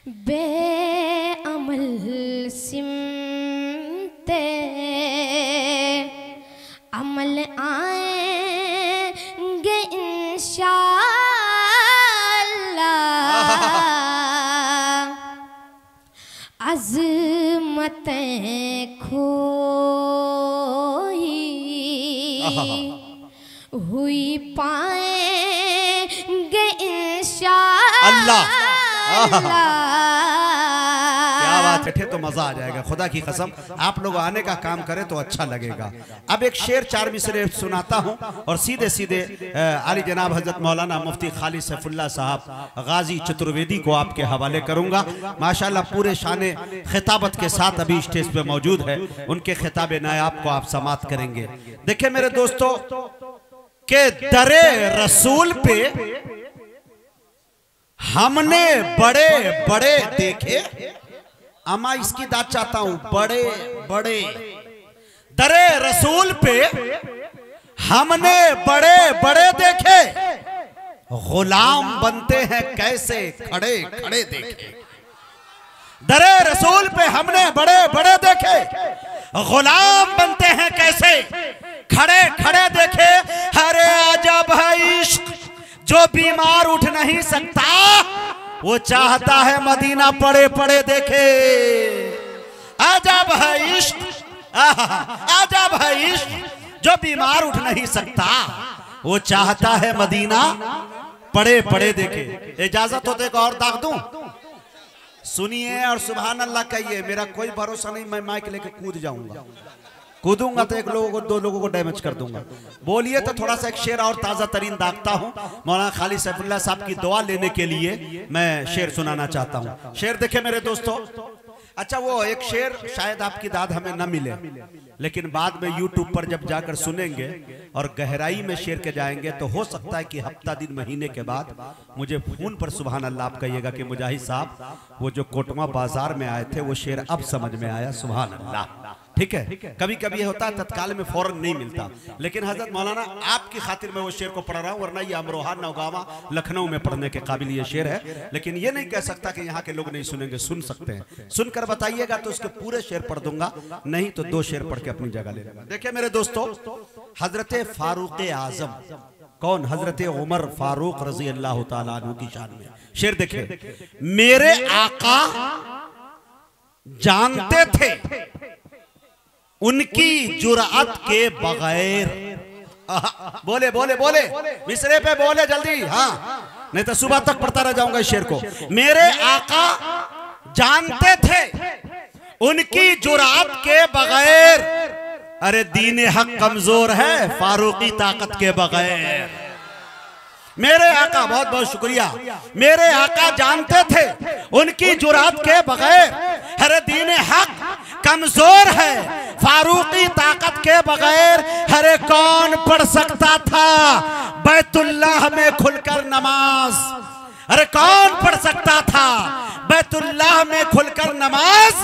बेअमल सिमते अमल आएंगे इंशाअल्लाह, अज़मतें खोई हुई पाएंगे इंशाअल्लाह। क्या बात है, तो मजा आ जाएगा। खुदा की कसम आप लोग आने का काम करें तो अच्छा लगेगा। अब एक शेर 4 मिसरे सुनाता हूं और सीधे सीधे आली जनाब हजरत मौलाना मुफ्ती खालिद सैफुल्लाह साहब गाजी चतुर्वेदी को आपके हवाले करूंगा। माशाल्लाह पूरे शाने खिताबत के साथ अभी स्टेज पे मौजूद है। उनके खिताब नायाब को आप समात करेंगे। देखिए मेरे दोस्तों के दरे रसूल पे हमने बड़े बड़े देखे। अमा इसकी दाद चाहता हूं, बड़े बड़े दरे रसूल पे हमने बड़े बड़े देखे, गुलाम बनते हैं कैसे खड़े खड़े देखे। दरे रसूल पे हमने बड़े बड़े देखे, गुलाम बनते हैं कैसे खड़े खड़े देखे। अरे अजब है इश्क जो बीमार उठ नहीं सकता, वो चाहता है मदीना पड़े पड़े देखे। अजब है इश्क, अजब है इश्क जो बीमार उठ नहीं सकता, वो चाहता है मदीना पड़े पड़े देखे। इजाजत हो तो एक और दाग दूं, सुनिए और सुभान अल्लाह कहिए। मेरा कोई भरोसा नहीं, मैं माइक लेके कूद जाऊंगा। कूदूंगा तो एक लोगों को 2 लोगों को डैमेज कर दूंगा। बोलिए तो थोड़ा सा एक शेर और ताज़ा तरीन दागता हूं। मौलाना खालिद सैफुल्लाह साहब की दुआ लेने के लिए मैं शेर सुनाना चाहता हूं। शेर देखे मेरे दोस्तों। अच्छा वो एक शेर शायद आपकी दाद हमें न मिले, लेकिन बाद में YouTube पर जब जाकर सुनेंगे और गहराई में शेर के जाएंगे तो हो सकता है कि हफ्ता दिन महीने के बाद मुझे फोन पर सुभान अल्लाह आप कहिएगा कि मुजाहिद साहब वो जो कोटवा बाजार में आए थे वो शेर अब समझ में आया। सुभान अल्लाह। ठीक है, कभी कभी ये होता है तत्काल में फौरन नहीं मिलता, लेकिन हजरत मौलाना आपकी खातिर मैं वो शेर को पढ़ रहा हूँ, वरना ये अमरोहा नौगावा लखनऊ में पढ़ने के काबिल ये शेर है। लेकिन ये नहीं कह सकता कि यहाँ के लोग नहीं सुनेंगे, सुन सकते हैं। सुनकर बताइएगा तो उसके पूरे शेर पढ़ दूंगा, नहीं तो 2 शेर पढ़ के अपनी जगह ले लूंगा। देखिए मेरे दोस्तों, हजरत फारूक आजम, कौन? हजरत उमर फारूक रजी अल्लाह तआला अन्हु की शान में शेर देखे। मेरे आका जानते थे उनकी जुरात के बगैर। बोले बोले बोले मिसरे पे बोले जल्दी, हाँ नहीं तो सुबह तक पढ़ता रह जाऊंगा इस शेर को। मेरे आका जानते थे उनकी जुरात के बगैर, अरे दीन हक कमजोर है फारूकी ताकत के बगैर। मेरे आका, बहुत बहुत शुक्रिया। मेरे आका जानते थे उनकी जुरात के बगैर, अरे दीन हक कमजोर है फारूकी ताकत के बगैर। अरे कौन पढ़ सकता था बैतुल्लाह में खुलकर नमाज, अरे कौन पढ़ सकता था बैतुल्लाह में खुलकर नमाज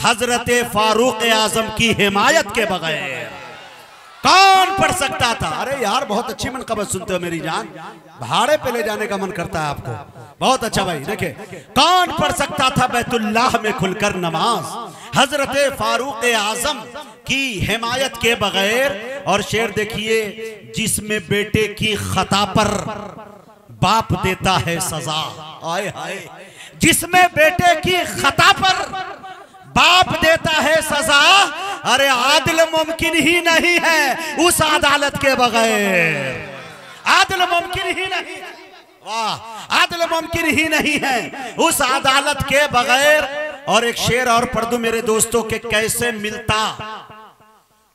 हजरत फारूक आजम की हिमायत के बगैर? कौन पढ़ सकता था? अरे यार बहुत अच्छी मनकबत सुनते हो मेरी जान, भाड़े पे ले जाने का मन करता है आपको। बहुत अच्छा भाई। देखे कौन पढ़ सकता था बैतुल्लाह में खुलकर नमाज हजरत फारूक आजम की हिमायत के बगैर। और शेर देखिए, जिसमें बेटे की खता पर बाप देता है सजा। आए हाय, जिसमें बेटे की खता पर बाप देता है सजा, अरे आदिल मुमकिन ही नहीं है उस अदालत के बगैर। आदिल मुमकिन ही नहीं है, वाह, आदिल मुमकिन ही नहीं है उस अदालत के बगैर। और एक शेर और पढ़ दूं मेरे दोस्तों के, कैसे मिलता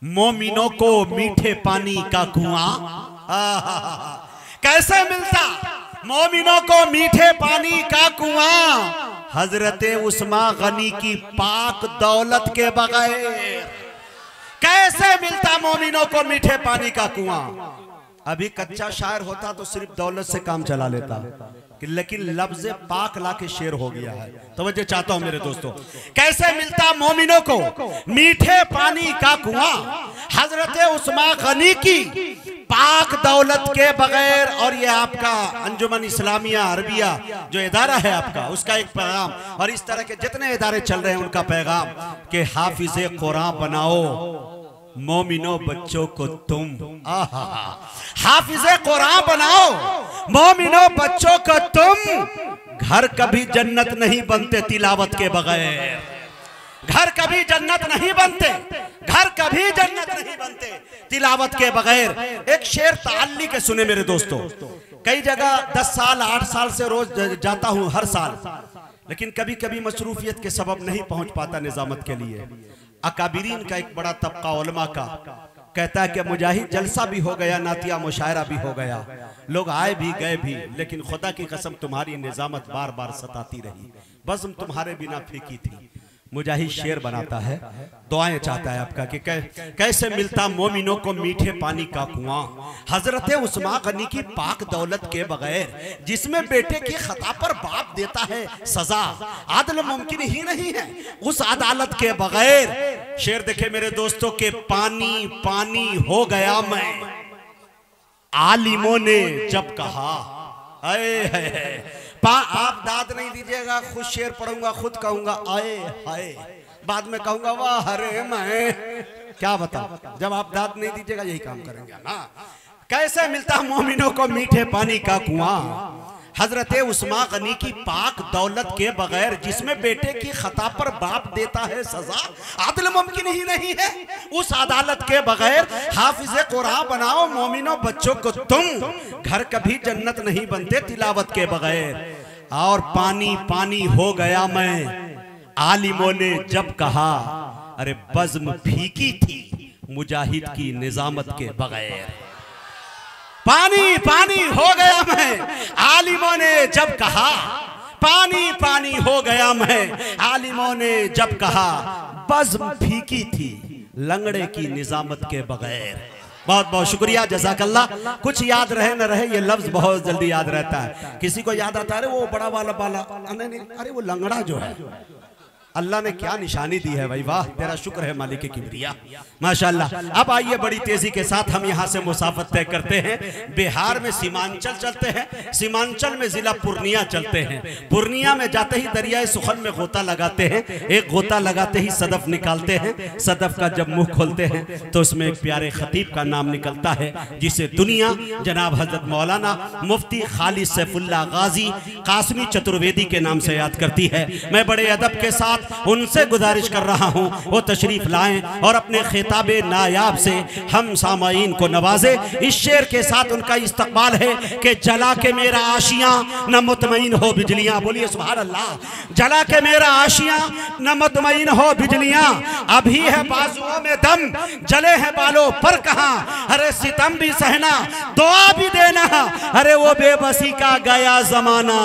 मोमिनों को मीठे पानी का कुआं। कैसे मिलता मोमिनों को मीठे पानी का कुआं हजरत उस्मा गनी की पाक दौलत के बगैर। कैसे मिलता मोमिनों को मीठे पानी का कुआं? अभी कच्चा शायर होता तो सिर्फ दौलत से काम चला लेता, लेकिन लफ्ज पाक ला के शेर हो गया है। तवज्जो चाहता हूं मेरे दोस्तों, कैसे मिलता मोमिनों को मीठे पानी का कुआं हजरत उस्मा गनी की पाक दौलत के बगैर। और ये आपका अंजुमन इस्लामिया अरबिया जो इदारा है आपका, उसका एक पैगाम, और इस तरह के जितने इदारे चल रहे हैं उनका पैगाम कि हाफिज़े कुरान बनाओ मोमिनो बच्चों को तुम। हाफिज़े कुरान बनाओ मोमिनो बच्चों को तुम। घर कभी जन्नत नहीं बनते तिलावत के बगैर। घर कभी जन्नत नहीं बनते, घर कभी जन्नत नहीं बनते तिलावत के बगैर। एक शेर ताल्ली के सुने मेरे दोस्तों। कई जगह 10 साल 8 साल से रोज जाता हूं हर साल, लेकिन कभी कभी मसरूफियत के सबब नहीं पहुंच पाता निजामत के लिए। अकाबिरीन का एक बड़ा तबका उलमा का कहता है कि मुजाहिद जलसा भी हो गया, नातिया मुशायरा भी हो गया, लोग आए भी गए भी, लेकिन खुदा की कसम तुम्हारी निजामत बार बार सताती रही, बज़्म तुम्हारे बिना फीकी थी। मुजाहिद शेर बनाता है, दुआएं चाहता है आपका कि कैसे मिलता मोमिनों को मीठे पानी का कुआं। हजरत उस्मान गनी की पाक दौलत के बगैर, जिसमें बेटे की खता पर बाप देता है सजा, आदल मुमकिन ही नहीं है उस अदालत के बगैर। शेर देखे मेरे दोस्तों के पानी पानी हो गया मैं, आलिमों ने जब कहा। आप दाद नहीं दीजिएगा, खुद शेर पढ़ूंगा, खुद कहूंगा आए हाय, बाद में कहूंगा वाह अरे मैं क्या बताऊं। जब आप दाद नहीं दीजिएगा यही काम करेंगे ना। कैसे मिलता मोमिनों को मीठे पानी का कुआं। हजरत उस्मान गनी की पाक दौलत के बगैर, जिसमें बेटे की खता पर बाप देता है सजा, आदल मुमकिन ही नहीं है उस अदालत के बगैर। हाफिज़े कुरान बनाओ मोमिनो बच्चों को तुम। घर कभी जन्नत नहीं बनते तिलावत के बगैर। और पानी पानी हो गया मैं, आलिमों ने जब कहा। अरे बज़्म फीकी थी मुजाहिद की निजामत के बगैर। पानी पानी हो गया मैं, आलिमों ने जब कहा। पानी पानी हो गया मैं, आलिमों ने जब कहा। बज़्म फीकी थी लंगड़े की निजामत के बगैर। बहुत बहुत शुक्रिया, जज़ाकल्लाह। कुछ याद रहे न रहे, ये लफ्ज बहुत जल्दी याद रहता है। किसी को याद आता है अरे वो बड़ा वाला बाला, नहीं, अरे वो लंगड़ा जो है, अल्लाह ने क्या निशानी दी है भाई, वाह तेरा शुक्र है मालिक किबरिया, माशाल्लाह। अब आइए बड़ी तेजी के साथ हम यहाँ से मुसाफत तय करते हैं। बिहार में सीमांचल चलते हैं, सीमांचल में जिला पूर्णिया चलते हैं। पूर्णिया में जाते ही दरियाए सुखन में गोता लगाते हैं। एक गोता लगाते ही सदफ निकालते हैं। सदफ का जब मुंह खोलते हैं तो उसमें एक प्यारे खतीब का नाम निकलता है, जिसे दुनिया जनाब हजरत मौलाना मुफ्ती खालिद सैफुल्लाह गाजी कासमी चतुर्वेदी के नाम से याद करती है। मैं बड़े अदब के साथ उनसे गुजारिश कर रहा हूं वो तशरीफ लाएं और अपने खिताबे नायाब से हम सामाईन को नवाजे। इस शेर के साथ उनका इस्तकबाल है कि जला के मेरा आशियां न मुतमईन हो बिजलियां। बोलिए सुभान अल्लाह। जला के मेरा आशियां न मुतमईन हो बिजलियां, अभी है बाजुओं में दम, जले हैं बालों पर कहां। अरे सितम भी सहना दुआ भी देना, अरे वो बेबसी का गया जमाना।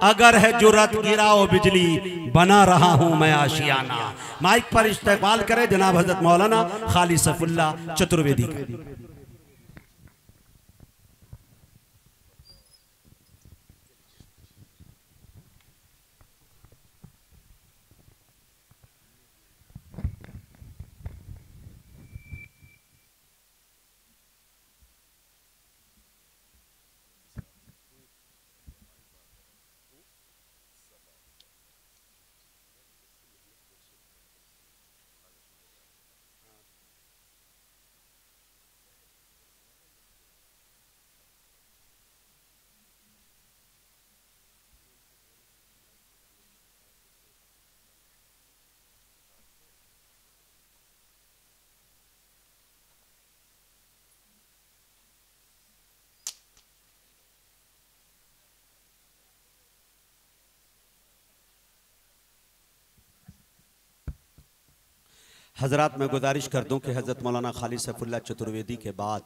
अगर है जुर्रत गिराओ बिजली, बना रहा हूं मैं आशियाना। माइक पर इस्तकबाल करें जनाब हजरत मौलाना खालिद सैफुल्लाह चतुर्वेदी का। हजरात मैं गुजारिश कर दूं कि हज़रत मौलाना खालिद सैफुल्लाह चतुर्वेदी के बाद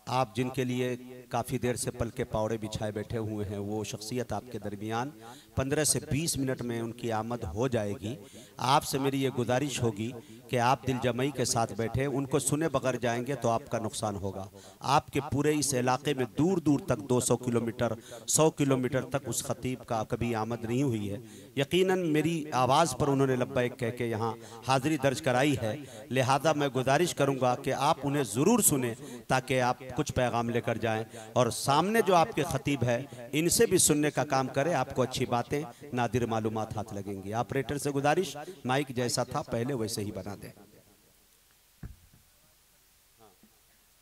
आप जिनके लिए काफ़ी देर से पल के पावड़े बिछाए बैठे हुए हैं, वो शख्सियत आपके दरमियान 15 से 20 मिनट में उनकी आमद हो जाएगी। आपसे मेरी ये गुजारिश होगी कि आप दिल जमई के साथ बैठे, उनको सुने बगैर जाएंगे तो आपका नुकसान होगा। आपके पूरे इस इलाके में दूर दूर तक 200 किलोमीटर 100 किलोमीटर तक उस खतीब का कभी आमद नहीं हुई है। यकीनन मेरी आवाज़ पर उन्होंने लब्बैक कह के यहाँ हाज़िरी दर्ज कराई है। लिहाजा मैं गुजारिश करूँगा कि आप उन्हें ज़रूर सुने ताकि आप कुछ पैगाम लेकर जाएं, और सामने जो आपके ख़तीब है इनसे भी सुनने का काम करें। आपको अच्छी बातें, नादिर मालूमात हाथ लगेंगी। ऑपरेटर से गुजारिश, माइक जैसा था पहले वैसे ही बना दें।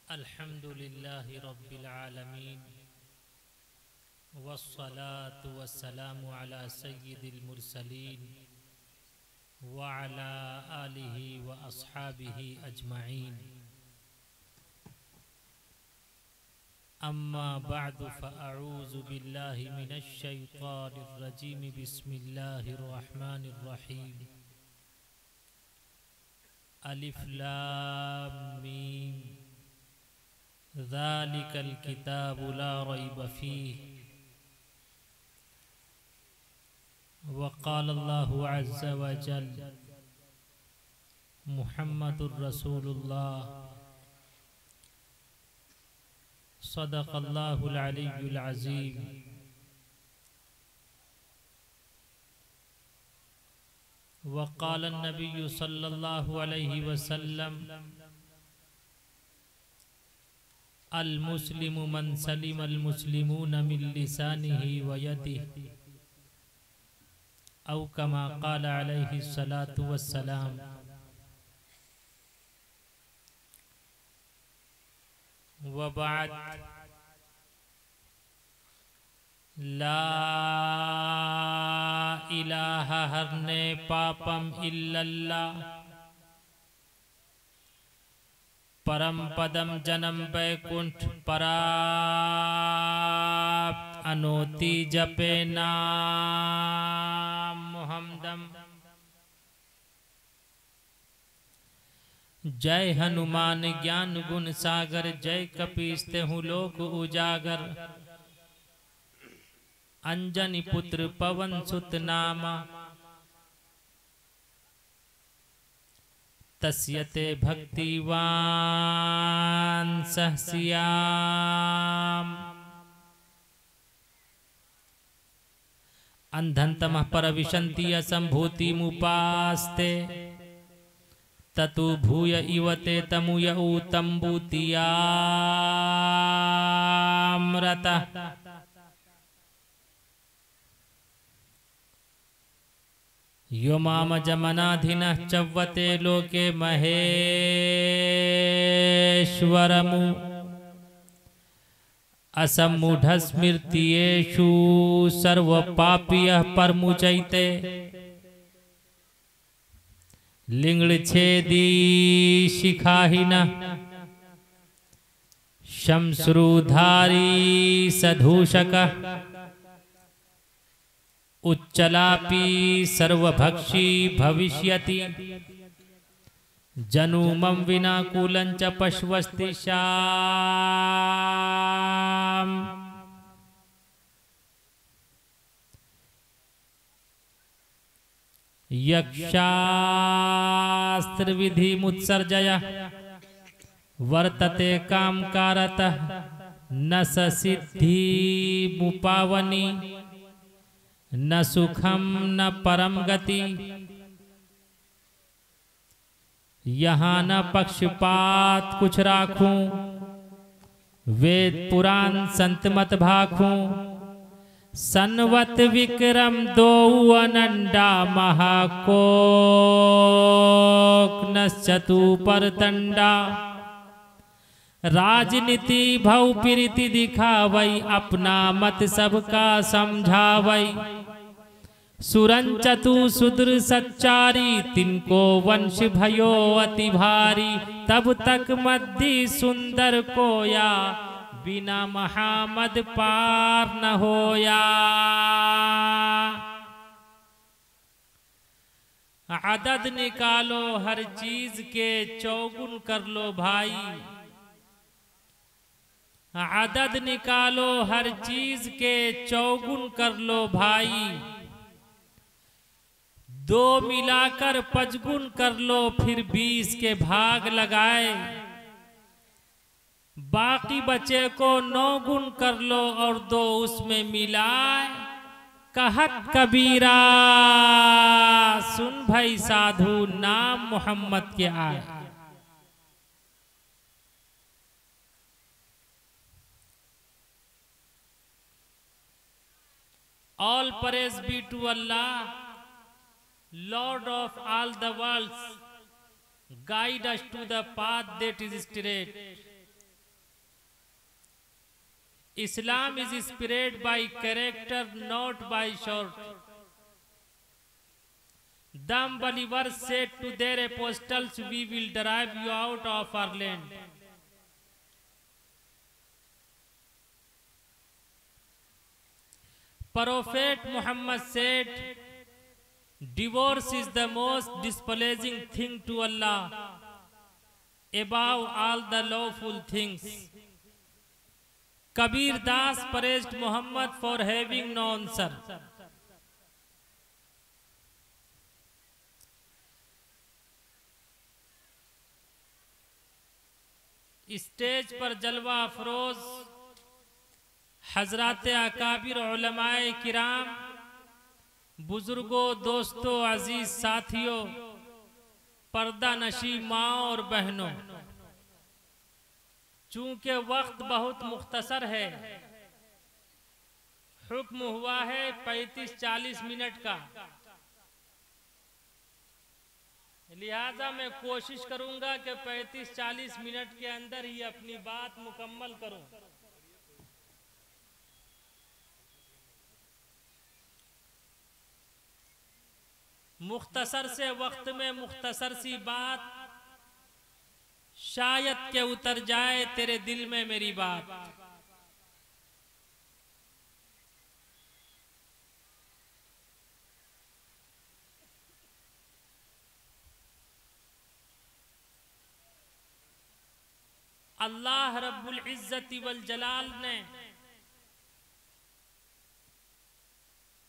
अल्हम्दुलिल्लाहि रब्बिल आलमीन वस्सलातु वस्सलामु अला सय्यिदिल मुरसलीन व अला आलिहि व अस्हाबिहि अजमाइन। अम्मा बअदु फ़अऊज़ु बिल्लाहि मिनश शैतानिर रजीम। बिस्मिल्लाहिर रहमानिर रहीम। अलिफ लाम मीम ज़ालिकल किताबु ला रैब फ़ीह। वक़ाल अल्लाहु अज़्ज़ा व जल्ल मुहम्मदुर रसूलुल्लाह सदक़ल्लाहुल अलिय्युल अज़ीम। वक़ाल अन्नबिय्यु सल्लल्लाहु अलैहि वसल्लम अल मुस्लिमु मन सलिमल मुस्लिमून मिन लिसानिही व यदिही औ कमा क़ाल अलैहि सलातु वस्सलाम। व बाद ला इलाहा हरने पापम इल्लल्लाह परम पदम जन्म बैकुंठ पराप्त अनोति जपे नाम मुहम्मदम। जय हनुमान ज्ञान गुण सागर, जय कपीस तेहु लोक उजागर। अंजनी पुत्र पवन सुत नामा, तस्यते भक्तिवान सहस्याम। अंधंतमः परविशन्ति असंभूति मुपास्ते, ततु भूय इवते तमुय ऊतम्बुतियामृतः। यो मामजमनाधिनः चव्वते लोके महेश्वरमु। असम्मूढस्मृतियेषु सर्वपापियः परमुचैते। लिङ्गच्छेदी शिखाहिनः शंश्रुधारी सधूषकः। उच्चलापि सर्वभक्षी भविष्यति। जनुमं विना कूलंच पश्वस्ति शाम। यक्षास्त्र विधि मुत्सर्जय वर्तते कामकारतः। न सिद्धि मुपावनी न सुखम न परम गति। यहाँ न पक्षपात कुछ राखूं, वेद पुराण संत मत भाखूं। सन्वत विक्रम दो अनंडा महाकोक न चतु पर तंडा। राजनीति भव प्रीति दिखावई, अपना मत सबका समझावई। सुरंचतु सुदृ सच्चारी, तिनको वंश भयो अति भारी। तब तक मध्य सुंदर कोया, बिना महामद पार न होया। आदत निकालो हर चीज के, चौगुन कर लो भाई। आदत निकालो हर चीज के, चौगुन कर लो भाई। दो मिलाकर पचगुन कर लो, फिर 20 के भाग लगाए। बाकी बचे को 9 गुण कर लो, और 2 उसमें मिलाए। कहत कबीरा सुन भाई साधु नाम मोहम्मद के आए। All praise be to Allah, Lord of all the worlds. Guide us to the path that is straight. Islam is spread by character, not by short. The unbelievers said to their apostles, "We will drive you out of our land." Prophet Muhammad said, "Divorce is the most displeasing thing to Allah above all the lawful things." Kabir Das praised Muhammad for having no answer. Stage पर जलवा अफरोज हजरात अकाबिर उलमाए किराम, बुजुर्गों, दोस्तों, अजीज साथियों, पर्दा नशी माँ और बहनों, चूंकि वक्त बहुत मुख्तसर है, हुक्म हुआ है 35-40 मिनट का, लिहाजा मैं कोशिश करूंगा कि 35-40 मिनट के अंदर ही अपनी बात मुकम्मल करूं। मुख्तसर से वक्त में मुख्तसर सी बात, शायद के उतर जाए तेरे दिल में मेरी बात। अल्लाह रब्बुल इज्जति वल जलाल ने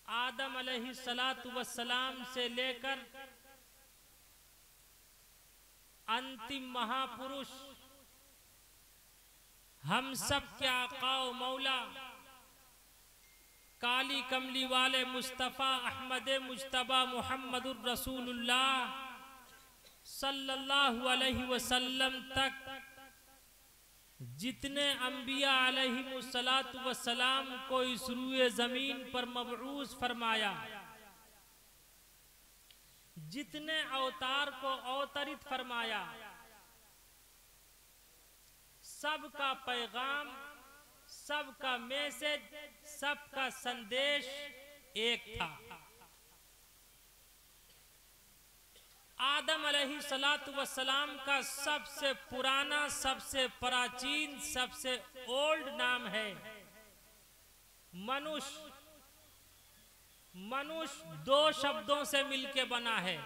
आदम अलैहिस्सलातु वस्सलाम से लेकर अंतिम महापुरुष हम सब के आका व मौला काली कमली वाले मुस्तफ़ा अहमद मुज्तबा मुहम्मदुर रसूलुल्लाह सल्लल्लाहु अलैहि वसल्लम तक जितने अंबिया अलैहिमुस्सलातु वस्सलाम को इस रूए जमीन पर मबऊस फरमाया, जितने अवतार को अवतरित फरमाया, सबका पैगाम, सबका मैसेज, सबका संदेश एक था। आदम अलैहिस्सलातु वस्सलाम का सबसे पुराना, सबसे प्राचीन, सबसे ओल्ड नाम है मनुष्य। मनुष्य दो शब्दों से मिलके बना है,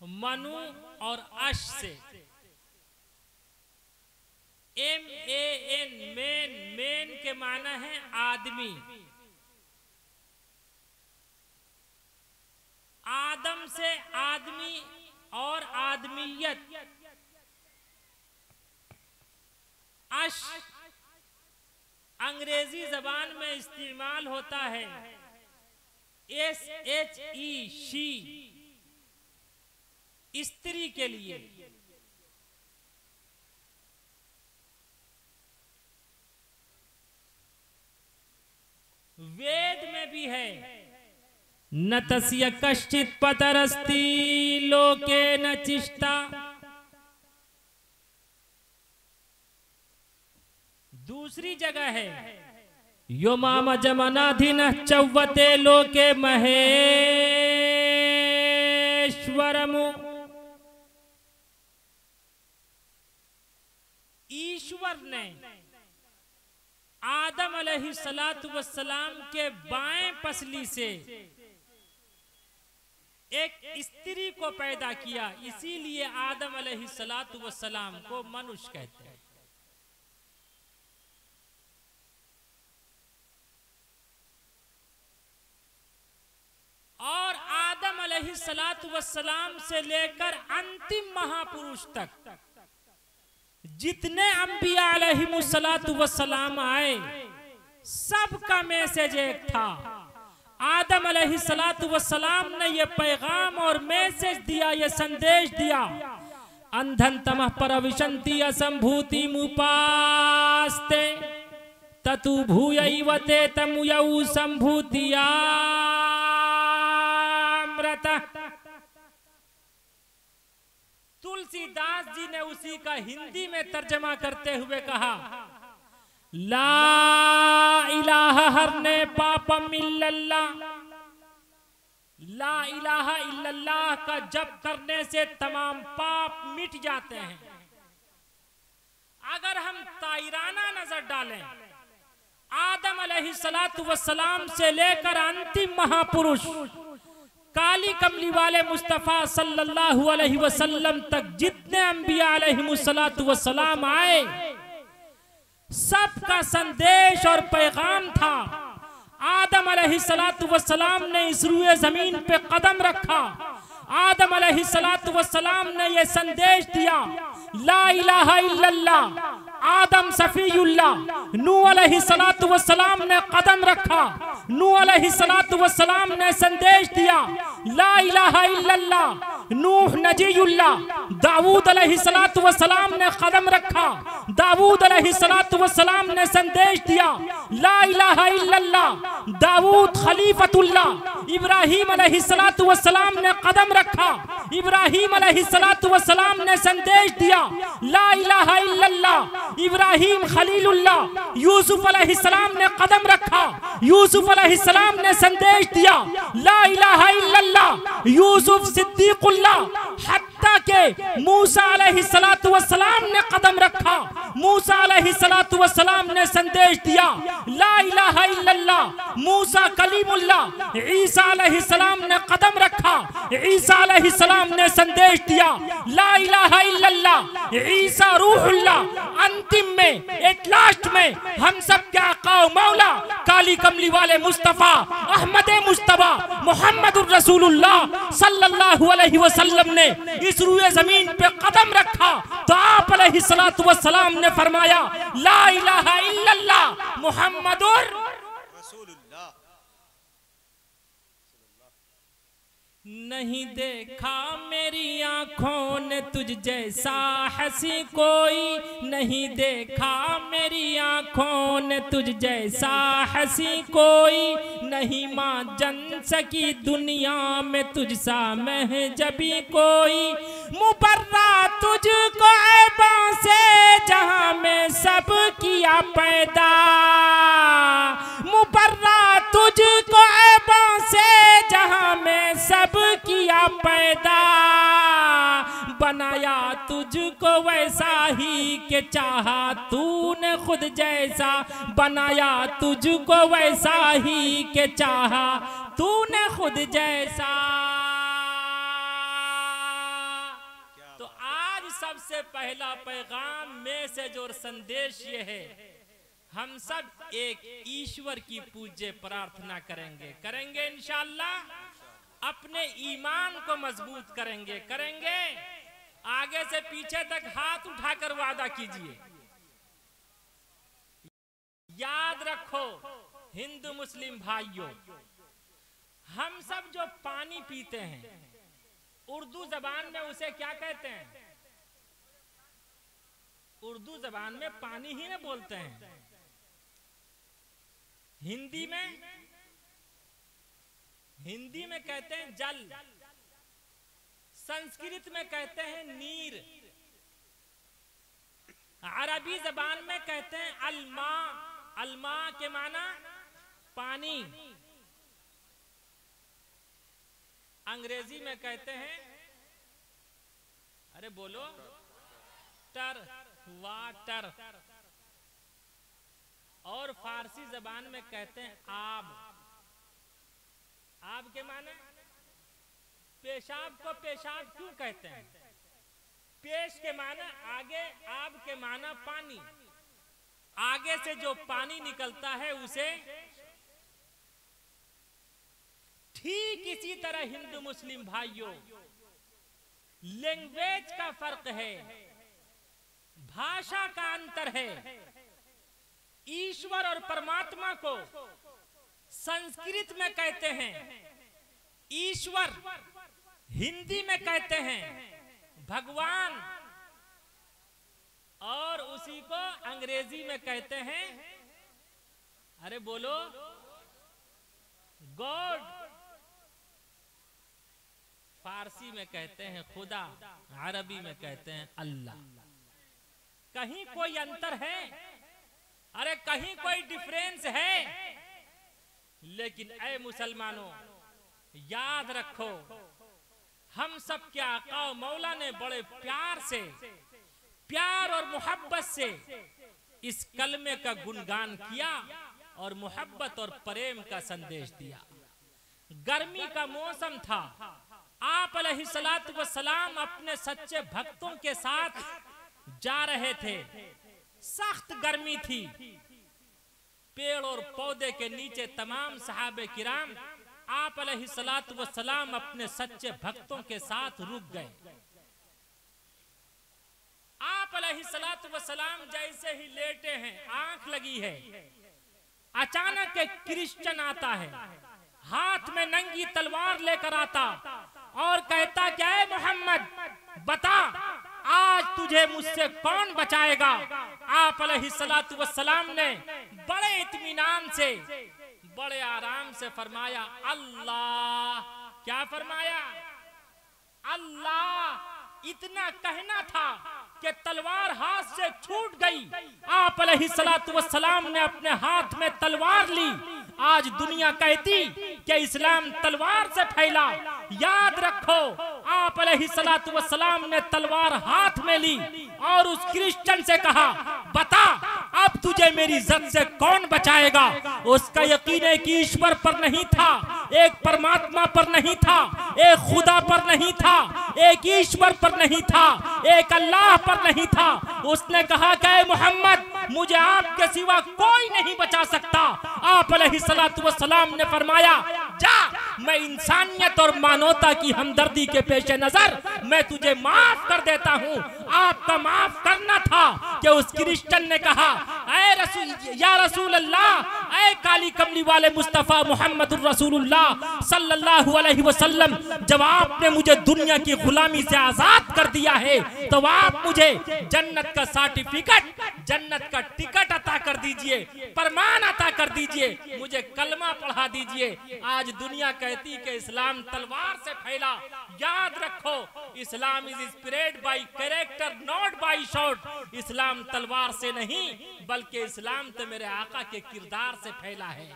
मनु और अश से। MAN, मैन, मैन के माना है आदमी। आदम से आदमी और आदमियत। अश अंग्रेजी जबान में इस्तेमाल होता है SHE, शी, स्त्री के लिए। वेद में भी है, न तस्य कश्चित् पतरस्ति लोके न चिष्टा। दूसरी जगह है यो माम जमनाधिन चौवते लोके महेश्वरमु। ईश्वर ने आदम अलैहिस्सलातु वस्सलाम के बाएं पसली से एक स्त्री को पैदा किया, इसीलिए आदम अलैहिस्सलातु वस्सलाम को मनुष्य कहते हैं। और आदम अलैहिस्सलातु वस्सलाम से लेकर अंतिम महापुरुष तक जितने अंबिया अलैहिमुस्सलातु वस्सलाम आए, सबका मैसेज एक था। आदम अलैहिस्सलातु वस्सलाम ने ये पैगाम और मैसेज दिया, ये संदेश दिया, अंधन तमः परविशन्ति असंभूति मुपास्ते ततु भूयैवते तमुयौ संभूतियामृत। तुलसीदास जी ने उसी का हिंदी में तर्जमा करते हुए कहा, ला इलाहा हरने पापम इल्लल्लाह, ला इलाहा इल्लल्लाह का जप करने से तमाम पाप मिट जाते हैं। अगर हम ताइराना नजर डालें, आदम अलैहिस्सलातु वस्सलाम से लेकर अंतिम महापुरुष काली कमली वाले मुस्तफा सल्लल्लाहु अलैहि वसल्लम तक जितने अंबिया अलैहिमुस्सलातु वस्सलाम आए, सबका संदेश और पैगाम था। आदम अलैहिस्सलातु वस्सलाम ने इस रूए जमीन पे कदम रखा, आदम अलैहिस्सलातु वस्सलाम ने यह संदेश दिया, ला इलाहा इल्लल्लाह। आदम सफीउल्लाह, नूह अलैहिस्सलातु वस्सलाम ने कदम रखा, नूह अलैहिस्सलातु वस्सलाम ने संदेश दिया, ला इलाहा इल्लल्लाह। नूह नजीयुल्लाह, दाऊद अलैहिस्सलातु वस्सलाम ने कदम रखा, दाऊद अलैहिस्सलातु वस्सलाम ने संदेश दिया, ला इलाहा इल्लल्लाह। दाऊद खलीफतुल्लाह, इब्राहीम अलैहिस्सलातु वस्सलाम ने कदम रखा, इब्राहीम अलैहिस्सलातु वस्सलाम ने संदेश दिया, ला इलाहा इल्लल्लाह। इब्राहीम खलीलुल्लाह, यूसुफ अलैहिस्सलाम ने कदम रखा, यूसुफ अलैहिस्सलाम ने संदेश दिया, ला इलाहा इल्लल्लाह। यूसुफ सिद्दीकुल्लाह, हत्ता के मूसा अलैहिस्सलातु वस्सलाम ने कदम रखा, मूसा अलैहिस्सलातु वस्सलाम ने संदेश दिया, ला इलाहा इल्लल्लाह। मूसा कलीमुल्लाह, ईसा अलैहिस्सलाम ने कदम रखा, ईसा अलैहिस्सलाम ने संदेश दिया, ला इलाहा इल्लल्लाह। ईसा रूहुल्लाह, अंतिम में एट लास्ट में हम सब के आका मौला काली कमली वाले मुस्तफा अहमद मुस्तफा मोहम्मदुर रसूलुल्लाह सल्लल्लाहु अलैहि वसल्लम ने इस रूए जमीन पे कदम रखा, तो आप अलैहिस्सलातु वस्सलाम ने फरमाया, ला इलाहा इल्लल्लाह मुहम्मदुर रसूलुल्लाह। नहीं देखा मेरी आंखों ने तुझ जैसा हंसी कोई, नहीं देखा मेरी आंखों ने तुझ जैसा हंसी कोई, नहीं मां जन सकी दुनिया में तुझसा महजबी कोई। मुबर्रा तुझको ऐबों से जहां में सब किया पैदा, मुबर्रा तुझको ऐबों से जहां में सब किया पैदा, बनाया तुझको वैसा ही के चाहा तूने खुद जैसा, बनाया तुझको वैसा ही के चाहा तूने खुद जैसा। तो आज सबसे पहला पैगाम मैसेज और संदेश ये है, हम सब एक ईश्वर की पूज्य प्रार्थना करेंगे इंशाअल्लाह, अपने ईमान को मजबूत करेंगे। आगे से पीछे तक हाथ उठाकर वादा कीजिए। याद रखो हिंदू मुस्लिम भाइयों, हम सब जो पानी पीते हैं, उर्दू जबान में उसे क्या कहते हैं? उर्दू जबान में पानी ही ना बोलते हैं। हिंदी में कहते हैं जल, संस्कृत में कहते हैं नीर, अरबी जबान में कहते हैं अलमा, अलमा के माना पानी, अंग्रेजी में कहते हैं, अरे बोलो, टर, वाटर, और फारसी जबान में कहते हैं आब। आब के माने पेशाब को पेशाब क्यों कहते हैं? पेश के माना आगे, आब के माना पानी, आगे से जो पानी निकलता है उसे। ठीक इसी तरह हिंदू मुस्लिम भाइयों, लैंग्वेज का फर्क है, भाषा का अंतर है। ईश्वर और परमात्मा को संस्कृत में कहते हैं ईश्वर, हिंदी में कहते हैं भगवान, और उसी को अंग्रेजी में कहते हैं, अरे बोलो, गॉड। फारसी में कहते हैं खुदा, अरबी में कहते हैं अल्लाह। कहीं कोई अंतर है? अरे कहीं कोई डिफरेंस है? लेकिन ऐ मुसलमानों, याद रखो, हम सब के आका मौला ने बड़े प्यार से, प्यार और मोहब्बत से इस कलमे का गुणगान किया और मोहब्बत और प्रेम का संदेश दिया। गर्मी का मौसम था, आप अलैहिस्सलातु वस्सलाम अपने सच्चे भक्तों के साथ जा रहे थे। सख्त गर्मी थी, पेड़ और पौधे के नीचे तमाम सहाबे किराम आप अलैहिस्सलातु वस्सलाम अपने सच्चे भक्तों के साथ रुक गए। आप अलैहिस्सलातु वस्सलाम जैसे ही लेटे हैं, आंख लगी है, अचानक एक क्रिश्चियन आता है, हाथ में नंगी तलवार लेकर आता और कहता क्या है, मोहम्मद बता आज तुझे मुझसे कौन बचाएगा। आप अलैहिस्सलातु वस्सलाम ने बड़े इत्मीनान से, बड़े आराम से फरमाया अल्लाह। क्या फरमाया? अल्लाह। इतना कहना था कि तलवार हाथ से छूट गई। आप अलैहिस्सलातु वस्सलाम ने अपने हाथ में तलवार ली। आज दुनिया कहती कि इस्लाम तलवार से फैला। याद रखो, आप अलैहिस्सलातु वस्सलाम ने तलवार हाथ में ली और उस क्रिश्चियन से कहा, बता अब तुझे मेरी इज्जत से कौन बचाएगा। उसका यकीन है कि ईश्वर पर नहीं था, एक परमात्मा पर नहीं था, एक खुदा पर नहीं था, एक ईश्वर पर नहीं था, एक अल्लाह पर नहीं था। उसने कहा कि मोहम्मद मुझे आपके सिवा कोई नहीं बचा सकता। आप अलैहिस्सलातु वस्सलाम ने फरमाया, जा, मैं इंसानियत और मानवता की हमदर्दी के पेश नजर मैं तुझे माफ कर देता हूँ। आपका माफ करना था कि उस क्रिश्चियन ने कहा, ऐ रसूल, या रसूल अल्लाह, ऐ काली कमली वाले मुस्तफा मुहम्मदुर रसूलुल्लाह सल्लल्लाहु अलैहि वसल्लम, जब आपने मुझे दुनिया की गुलामी से आजाद कर दिया है तो आप मुझे जन्नत का सर्टिफिकेट, जन्नत का टिकट अता कर दीजिए, प्रमाण अता कर दीजिए, मुझे कलमा पढ़ा दीजिए। आज दुनिया कहती कि इस्लाम तलवार से फैला। याद रखो, Islam is spread by character not by shot. इस्लाम तलवार से नहीं बल्कि इस्लाम तो मेरे आका के किरदार से फैला है,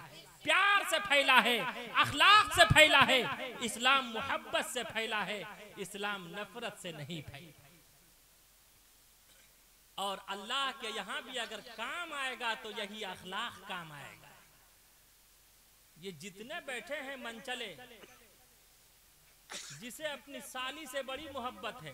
प्यार से फैला है, अखलाक से फैला है। इस्लाम मोहब्बत से फैला है, इस्लाम नफरत से नहीं फैला। और अल्लाह के यहाँ भी अगर काम आएगा तो यही अखलाक काम आएगा। ये जितने बैठे हैं मनचले, जिसे अपनी साली से बड़ी मोहब्बत है,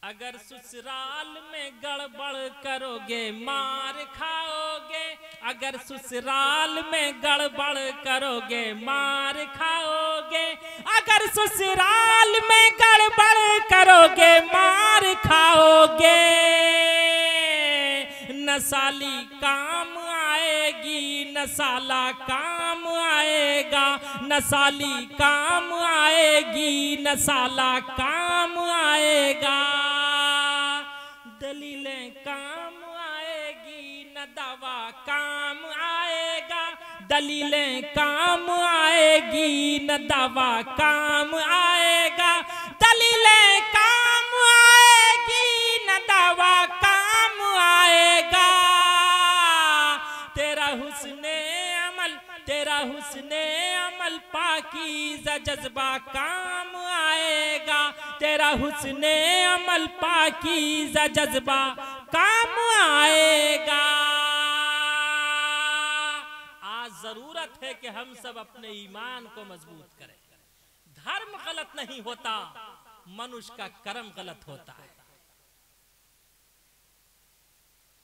अगर ससुराल में गड़बड़ करोगे मार खाओगे, अगर ससुराल में गड़बड़ करोगे मार खाओगे, अगर ससुराल में गड़बड़ करोगे मार खाओगे। न साली काम आएगी न साला काम आएगा, न साली काम आएगी न साला काम आएगा। दलीलें काम आएगी न दवा काम आएगा, दलीलें काम आएगी न दवा काम आएगा, दलीलें काम आएगी न दवा काम आएगा। तेरा हुस्ने अमल, तेरा हुस्ने अमल पाकीज़ा जज्बा काम आएगा, तेरा हुस्ने अमल पाकीज़ा जज्बा काम आएगा। आज जरूरत है कि हम सब अपने ईमान को मजबूत करें। धर्म गलत नहीं होता, मनुष्य का कर्म गलत होता है।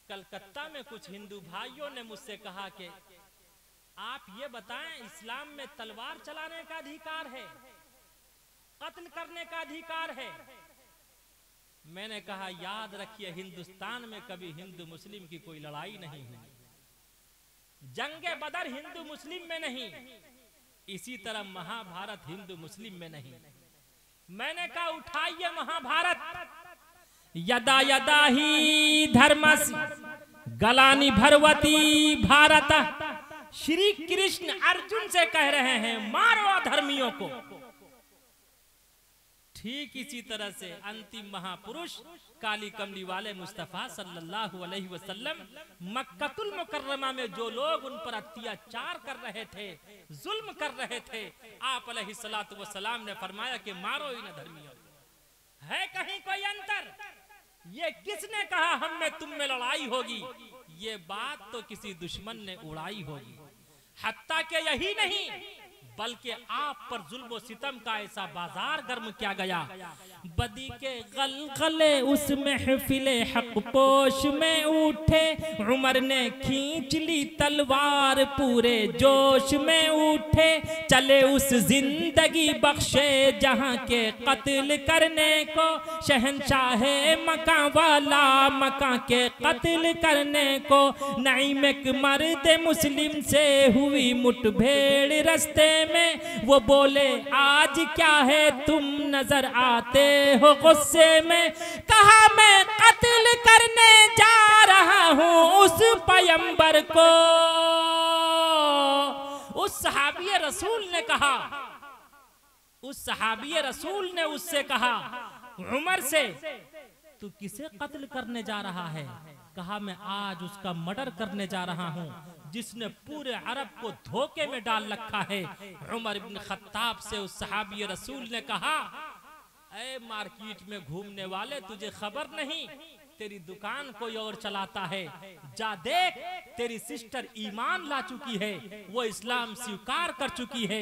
कलकत्ता में कुछ हिंदू भाइयों ने मुझसे कहा कि आप ये बताएं, इस्लाम में तलवार चलाने का अधिकार है, कत्ल करने का अधिकार है। मैंने कहा याद रखिए, हिंदुस्तान में कभी हिंदू मुस्लिम की कोई लड़ाई नहीं हुई। जंगे बदर हिंदू मुस्लिम में नहीं, इसी तरह महाभारत हिंदू मुस्लिम में नहीं। मैंने कहा उठाइए महाभारत। यदा यदा ही धर्मस गलानी भरवती भारत। श्री कृष्ण अर्जुन से कह रहे हैं मारो अधर्मियों को। ठीक इसी तरह से अंतिम महापुरुष काली कमली वाले मुस्तफा सल्लल्लाहु अलैहि वसल्लम मक्कतुल मुकर्रमा में जो लोग उन पर अत्याचार कर रहे थे, जुल्म कर रहे थे, आप अलैहिस्सलातु वस्सलाम ने फरमाया कि मारो इन अधर्मियों को। है कहीं कोई अंतर? ये किसने कहा हम में तुम में लड़ाई होगी? ये बात तो किसी दुश्मन ने उड़ाई होगी। हत्ता के यही नहीं बल्कि आप पर जुल्म सितम का ऐसा बाजार गर्म किया गया। बदी के गलगले उस महफिले हक पोश में उठे, उमर ने खींच ली तलवार पूरे जोश में उठे। चले उस जिंदगी बख्शे जहां के कत्ल करने को, शहंशाहे मकां वाला मकां के कत्ल करने को। नईम एक मर्द मुस्लिम से हुई मुठभेड़ रस्ते में, वो बोले आज क्या है तुम नजर आते हो गुस्से में। कहा मैं कत्ल करने जा रहा हूं उस पैगंबर को। उस सहाबी रसूल ने कहा, उस सहाबी रसूल ने उससे कहा उमर से, तू किसे कत्ल करने जा रहा है? कहा मैं आज उसका मर्डर करने जा रहा हूं जिसने पूरे अरब को धोखे में डाल रखा है। उमर इब्न खत्ताब से उस सहाबी रसूल ने कहा, ऐ मार्केट में घूमने वाले, तुझे खबर नहीं तेरी दुकान कोई और चलाता है। जा देख तेरी सिस्टर ईमान ला चुकी है, वो इस्लाम स्वीकार कर चुकी है।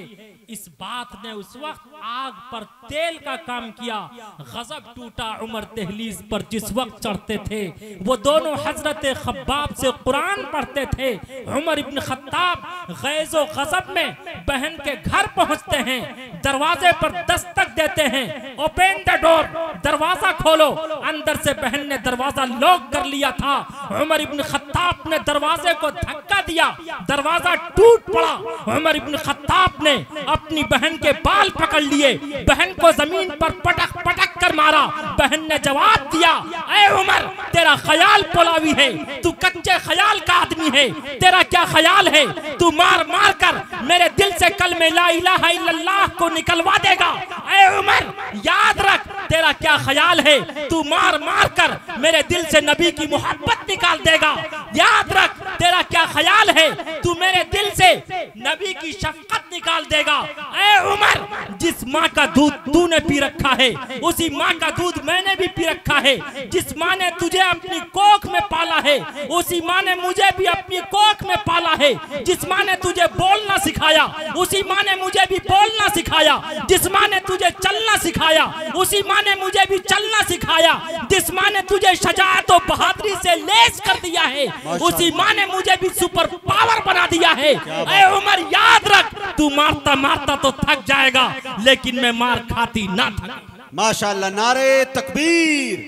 इस बात ने उस वक्त आग पर तेल का काम किया। गजब टूटा उमर दहलीज पर जिस वक्त चढ़ते थे। वो दोनों हजरत खब्बाब से कुरान पढ़ते थे। उमर इब्न खत्ताब गैज़ो गजब में बहन के घर पहुंचते हैं, दरवाजे पर दस्तक देते हैं, ओपन द डोर, दरवाजा खोलो। अंदर से बहन ने दरवाजा लॉक कर लिया था। उमर इब्न खत्ताब ने दरवाजे को धक्का दिया, दरवाजा टूट पड़ा। उमर इब्न खत्ताब ने अपनी बहन के बाल पकड़ लिए, बहन को जमीन पर पटक पटक कर मारा। बहन ने जवाब दिया, ऐ उमर तेरा ख्याल पुलावी है, तू कच्चे ख्याल का आदमी है। तेरा क्या ख्याल है? तू मार मार कर मेरे दिल से कलमे ला इलाहा इल्लल्लाह को निकलवा देगा। ऐ उमर याद रख तेरा क्या ख्याल है? तू मार मार कर मेरे दिल से नबी की मोहब्बत निकाल देगा। याद रख तेरा क्या ख्याल है? तू मेरे दिल से नबी की शफकत निकाल देगा। ऐ उमर जिस माँ का दूध तूने पी रखा है उसी माँ का दूध मैंने भी पी रखा है। जिस माँ ने तुझे अपनी कोख में पाला है उसी माँ ने मुझे भी अपनी कोख में पाला है। जिस माँ ने तुझे बोलना सिखाया उसी माँ ने मुझे भी बोलना सिखाया। जिस माँ ने तुझे चलना सिखाया उसी माँ ने मुझे भी चलना सिखाया। जिस माँ ने तुझे शजाअत और बहादुरी से लेस कर दिया है उसी माँ ने मुझे भी सुपर पावर बना दिया है। ऐ उमर याद रख तू मारता मारता तो थक जाएगा लेकिन मैं मार खाती ना थक। माशाअल्लाह, नारे तकबीर,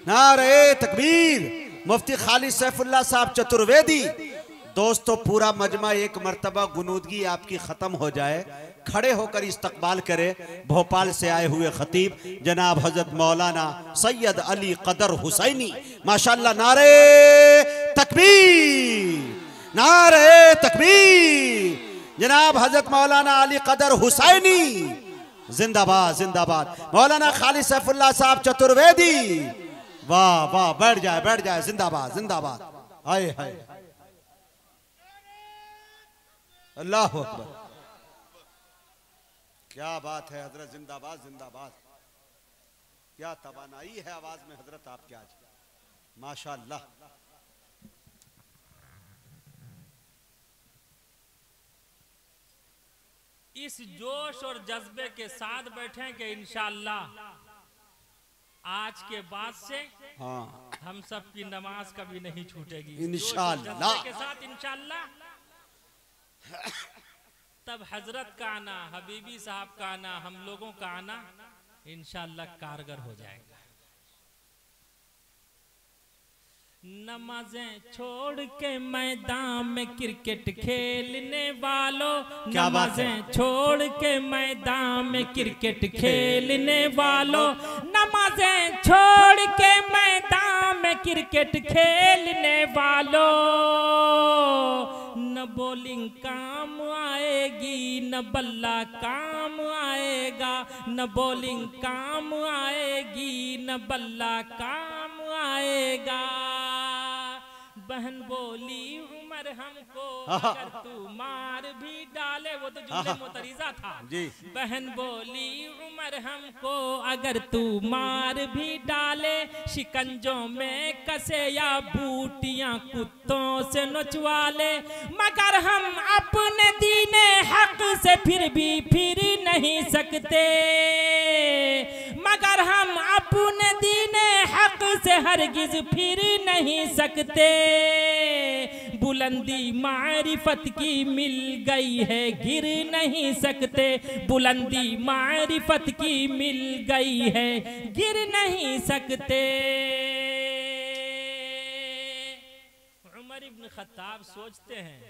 नारे तकबीर। मुफ्ती खालिद सैफुल्लाह साहब चतुर्वेदी। दोस्तों पूरा मजमा एक मर्तबा गुनूदगी आपकी खत्म हो जाए, खड़े होकर इस्तकबाल करे भोपाल से आए हुए खतीब जनाब हजरत मौलाना सैयद अली कदर हुसैनी। माशाअल्लाह, नारे तकबीर, नारे तकबीर। जनाब हजरत मौलाना अली कदर हुसैनी जिंदाबाद, जिंदाबाद। मौलाना खालिद सैफुल्लाह साहब चतुर्वेदी, वाह वाह, बैठ जाए बैठ जाए, जिंदाबाद जिंदाबाद। हाय हाय, अल्लाह अकबर, क्या बात है हजरत, जिंदाबाद जिंदाबाद। क्या तवानाई है आवाज में हजरत आपके आज, माशाअल्लाह। इस जोश और जज्बे के साथ बैठेंगे इंशाअल्लाह। आज के बाद से हाँ, हम सब की नमाज कभी नहीं छूटेगी इंशाअल्लाह के साथ इंशाअल्लाह। तब हजरत का आना, हबीबी साहब का आना, हम लोगों का आना इंशाअल्लाह कारगर हो जाएगा। नमाजें छोड़ के मैदान में क्रिकेट खेलने वालों, क्या बात है? नमाजें छोड़ के मैदान में क्रिकेट खेलने वालों, नमाजें छोड़ के मैदान में क्रिकेट खेलने वालों, न बॉलिंग काम आएगी न बल्ला काम आएगा, न बॉलिंग काम आएगी न बल्ला काम आएगा। बहन बोली उमर हमको अगर तू मार भी डाले, वो तो जुमले मुतरीजा था जी। बहन बोली उमर हमको अगर तू मार भी डाले, शिकंजों में कसे या बूटियां कुत्तों से नचवा ले, मगर हम अपने दीने हक से फिर भी फिर नहीं सकते, मगर हम अपने दीने हक से हरगिज फिर नहीं सकते। बुलंदी मारिफत की मिल गई है गिर नहीं सकते, बुलंदी मारिफत की मिल गई है गिर नहीं सकते। उमर इब्न खत्ताब सोचते हैं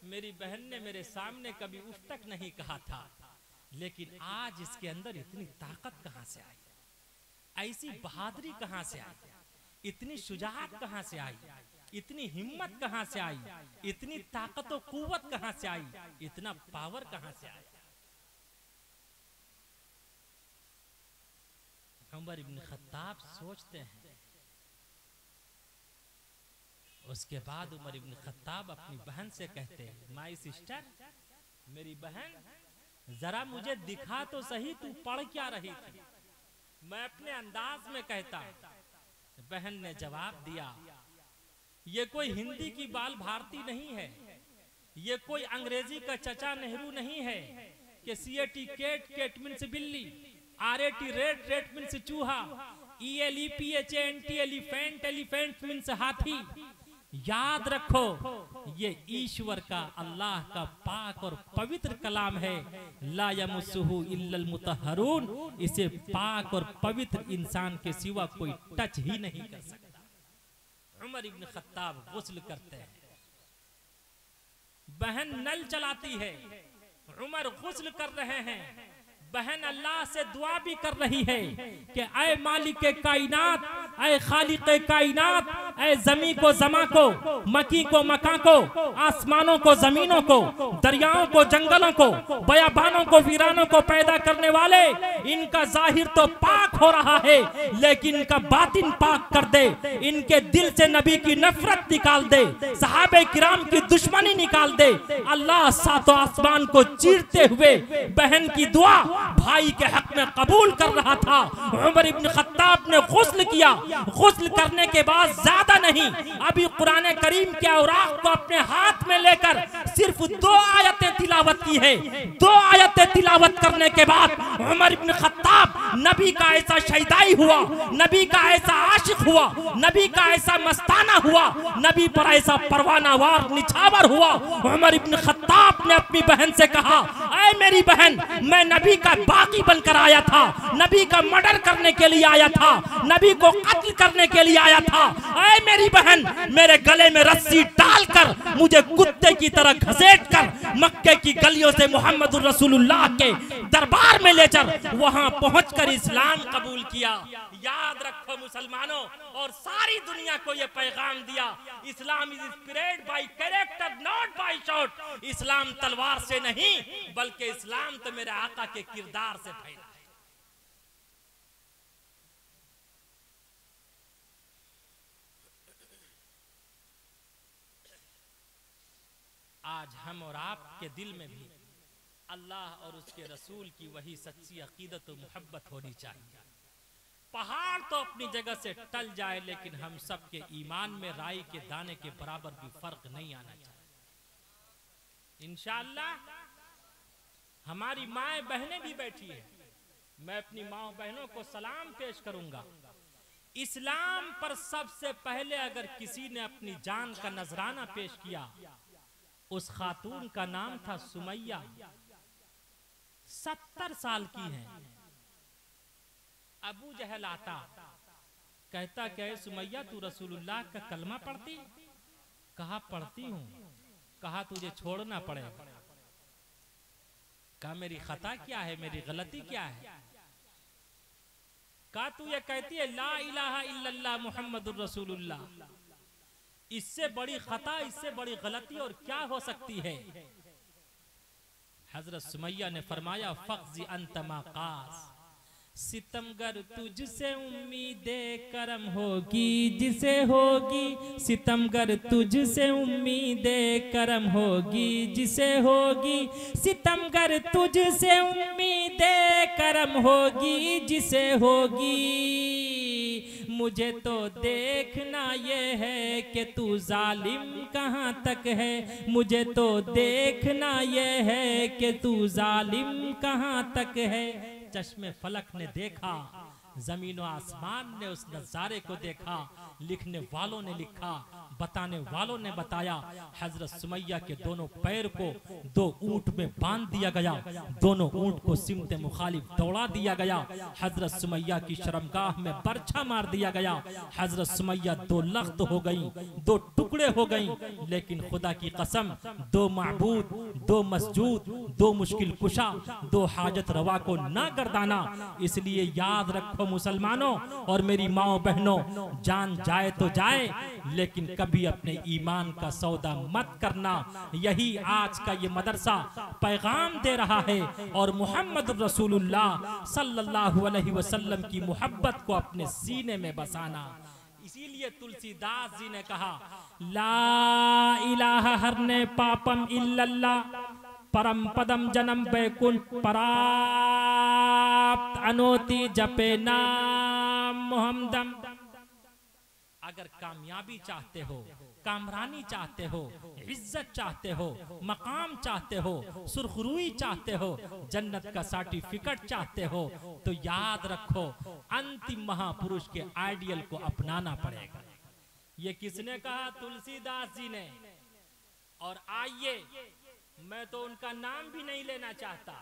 मेरी बहन ने मेरे सामने कभी उफ तक नहीं कहा था, लेकिन आज इसके अंदर इतनी ताकत कहां से आई, ऐसी बहादुरी कहां से आई, इतनी शुजाअत कहां से आई, इतनी हिम्मत कहां से आई, इतनी ताकत और कुव्वत कहां से आई, इतना पावर कहां से आया। उमर इब्न खत्ताब सोचते हैं। उसके बाद उमर इब्न खत्ताब अपनी बहन से कहते हैं, माई सिस्टर, मेरी बहन जरा मुझे दिखा तो सही तू पढ़ क्या रही थी। मैं अपने अंदाज में कहता। बहन ने जवाब दिया, ये कोई हिंदी की बाल भारती नहीं है, ये कोई अंग्रेजी का चचा नेहरू नहीं है कि CAT केट, केट मीन्स बिल्ली, RAT रेट, रेट मीन्स चूहा, ELEPHANT एलिफेंट, एलिफेंट मीन्स हाथी। याद रखो ये ईश्वर का, अल्लाह का पाक और पवित्र कलाम है। ला यमस्सुहु इल्लल मुतहहरून, इसे पाक और पवित्र इंसान के सिवा कोई टच ही नहीं कर सकता। उमर इब्न खत्ताब गुस्ल करते हैं, बहन नल चलाती है, उमर गुस्ल कर रहे हैं, बहन अल्लाह से दुआ भी कर रही है कि ऐ मालिक कायनात, ऐ खालिक कायनात, ऐ जमी को जमा को, मकी को मका को, आसमानों को जमीनों को, दरियाओं को जंगलों को, बयाबानों को वीरानों को पैदा करने वाले, इनका जाहिर तो पाक हो रहा है लेकिन इनका बातिन पाक कर दे, इनके दिल से नबी की नफरत निकाल दे, सहाबे किराम की दुश्मनी निकाल दे। अल्लाह सातों आसमान को चीरते हुए बहन की दुआ भाई के हक में कबूल कर रहा था। उमर इब्न खत्ताब ने गुस्ल किया। गुस्ल करने के बाद ज्यादा नहीं, अभी कुरान करीम के औराक को अपने हाथ में लेकर सिर्फ 2 आयतें तिलावत की है। 2 आयतें तिलावत करने के बाद उमर इब्न खत्ताब नबी का ऐसा शहीदाई हुआ, नबी का ऐसा आशिक हुआ, नबी का ऐसा मस्ताना हुआ, नबी पर ऐसा परवानावार निछावर हुआ। उमर इब्न खत्ताब ने अपनी बहन से कहा, ऐ मेरी बहन, मैं नबी का बागी बनकर आया था, नबी का मर्डर करने के लिए आया था, नबी को कत्ल करने के लिए आया था। ऐ मेरी बहन, मेरे गले में रस्सी डालकर मुझे कुत्ते की तरह घसीटकर मक्के की गलियों से मोहम्मद रसूलुल्लाह के दरबार में ले चल, वहां पहुंचकर इस्लाम कबूल किया। याद रखो मुसलमानों, और सारी दुनिया को यह पैगाम दिया, Islam is spread by character not by shot. इस्लाम तलवार से नहीं बल्कि इस्लाम तो मेरे आका के किरदार से फैला है। आज हम और आपके दिल में भी अल्लाह और उसके रसूल की वही सच्ची अकीदत और मोहब्बत होनी चाहिए। पहाड़ तो अपनी जगह से टल जाए, लेकिन हम सब के ईमान में राई के दाने के बराबर भी फर्क नहीं आना चाहिए। इंशाअल्लाह हमारी माएं बहनें भी बैठी है, मैं अपनी माँ बहनों को सलाम पेश करूंगा। इस्लाम पर सबसे पहले अगर किसी ने अपनी जान का नजराना पेश किया, उस खातून का नाम था सुमैया। 70 साल की है। अबू जहल आता, कहता क्या है सुमैया तू रसूलुल्लाह का कलमा पढ़ती? कहा पढ़ती हूँ। कहा तुझे छोड़ना पड़ेगा। कहा मेरी खता क्या है, मेरी गलती क्या है? कहा तू ये कहती है ला इलाहा इल्लल्लाह मुहम्मदुर रसूलुल्लाह, इससे बड़ी खता, इससे बड़ी गलती और क्या हो सकती है? हजरत सुमैया ने फरमाया फख्ज़ी अंत माक़ास, सितमगर तुझसे उम्मीदे करम होगी जिसे होगी, सितमगर तुझसे उम्मीदे करम होगी जिसे होगी, सितमगर तुझसे उम्मीदे करम होगी जिसे होगी। मुझे तो देखना ये है कि तू जालिम कहाँ तक है, मुझे तो देखना ये है कि तू जालिम कहाँ तक है। चश्मे फलक ने देखा, जमीन व आसमान ने उस नजारे को देखा, लिखने वालों ने लिखा, बताने वालों ने बताया। हजरत सुमैया के दोनों पैर को दो ऊंट में बांध दिया गया, दोनों ऊंट को सिमते मुखालिफ दौड़ा दिया गया। हजरत सुमैया की शर्मगाह में बरछा मार दिया गया। हजरत सुमैया दो लख्त हो गई, दो टुकड़े हो गई। लेकिन खुदा की कसम, दो माबूद, दो मस्जूद, दो मुश्किल कुशा, दो हाजत रवा को ना गर्दाना। इसलिए याद रखो मुसलमानों और मेरी माओ बहनों, जान जाए तो जाए लेकिन कभी अपने ईमान का सौदा मत करना। यही आज का ये मदरसा पैगाम दे रहा है। और मोहम्मद रसूलुल्लाह सल्लल्लाहु अलैहि वसल्लम की मोहब्बत को अपने सीने में बसाना। इसीलिए तुलसीदास जी ने कहा ला इलाहा हरने पापम इल्लल्लाह, परम पदम जन्म बैकुंठ पराप्त अनोति जपे नाम मोहम्मदम। अगर कामयाबी चाहते हो, कामरानी चाहते हो, इज्जत चाहते हो, मकाम चाहते हो, सुरखरुई चाहते हो, जन्नत का सर्टिफिकेट चाहते हो, तो याद रखो अंतिम महापुरुष के आइडियल को अपनाना पड़ेगा। ये किसने कहा? तुलसीदास जी ने। और आइए, मैं तो उनका नाम भी नहीं लेना चाहता।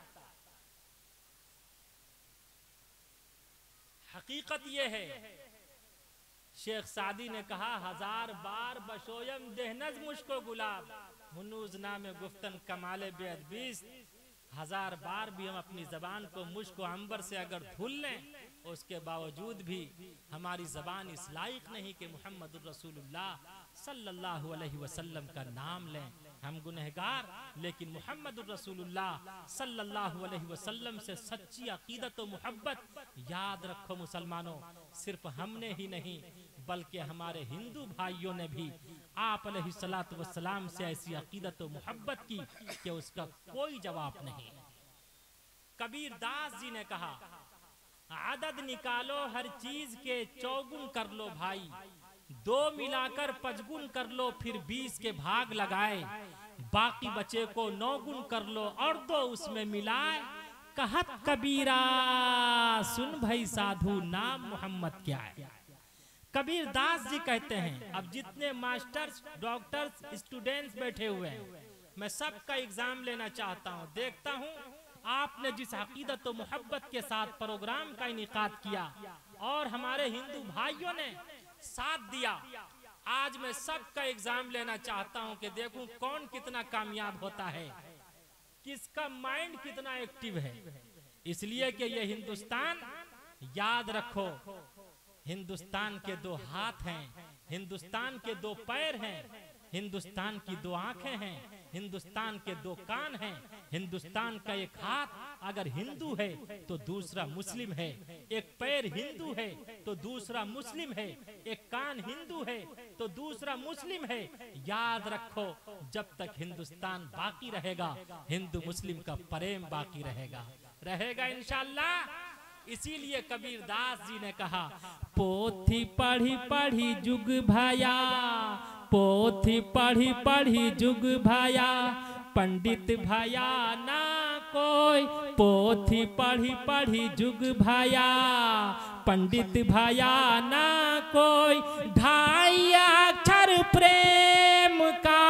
हकीकत यह है, शेख सादी ने कहा हजार बार बशोयम देहनज मुझको गुलाब, हुनूज नामे गुफ्तन कमाले बेअदबीस। हजार बार भी हम अपनी जबान को मुझको अंबर से अगर धुल लें, उसके बावजूद भी हमारी जबान इस लायक नहीं कि मोहम्मद रसूलुल्लाह सल्लल्लाहु अलैहि वसल्लम का नाम लें। हम गुनहगार, लेकिन मोहम्मद रसूलुल्लाह सल्लल्लाहु अलैहि वसल्लम से सच्ची अकीदत व मोहब्बत, याद रखो मुसलमानों, सिर्फ हमने ही नहीं बल्कि हमारे हिंदू भाइयों ने भी आप अलैहिस्सलातु वस्सलाम से ऐसी अकीदत व मोहब्बत की कि उसका कोई जवाब नहीं। कबीर दास जी ने कहा आदद निकालो हर चीज के चौगुन कर लो भाई, दो मिलाकर पचगुन कर लो फिर 20 के भाग लगाए, बाकी बचे को 9 गुण कर लो और दो उसमें मिलाए। कहत कबीरा सुन भाई साधु नाम मोहम्मद क्या है। कबीर दास जी कहते हैं, अब जितने मास्टर्स, डॉक्टर्स, स्टूडेंट्स बैठे हुए हैं, मैं सबका एग्जाम लेना चाहता हूं। देखता हूं आपने जिस अकीदत और मोहब्बत के साथ प्रोग्राम का इनेकाद किया और हमारे हिंदू भाइयों ने साथ दिया, आज मैं सबका एग्जाम लेना चाहता हूं कि देखूं कौन कितना कामयाब होता है, किसका माइंड कितना एक्टिव है। इसलिए कि ये हिंदुस्तान, याद रखो, हिंदुस्तान के 2 हाथ हैं, हिंदुस्तान के 2 पैर हैं, हिंदुस्तान की 2 आंखें हैं, हिंदुस्तान के 2 कान हैं। हिंदुस्तान का एक हाथ अगर हिंदू है तो दूसरा मुस्लिम है, एक पैर हिंदू है तो दूसरा मुस्लिम है, एक कान हिंदू है तो दूसरा मुस्लिम है। याद रखो, जब तक हिंदुस्तान बाकी रहेगा, हिंदू मुस्लिम का प्रेम बाकी रहेगा इंशाअल्लाह। इसीलिए कबीर दास जी ने कहा पोथी पढ़ी पढ़ी जुग भाया, पोथी पढ़ी पढ़ी जुग भाया, पंडित भाया ना कोई, पोथी पढ़ी पढ़ी जुग भाया, पंडित भाया ना कोई, 2.5 अक्षर प्रेम का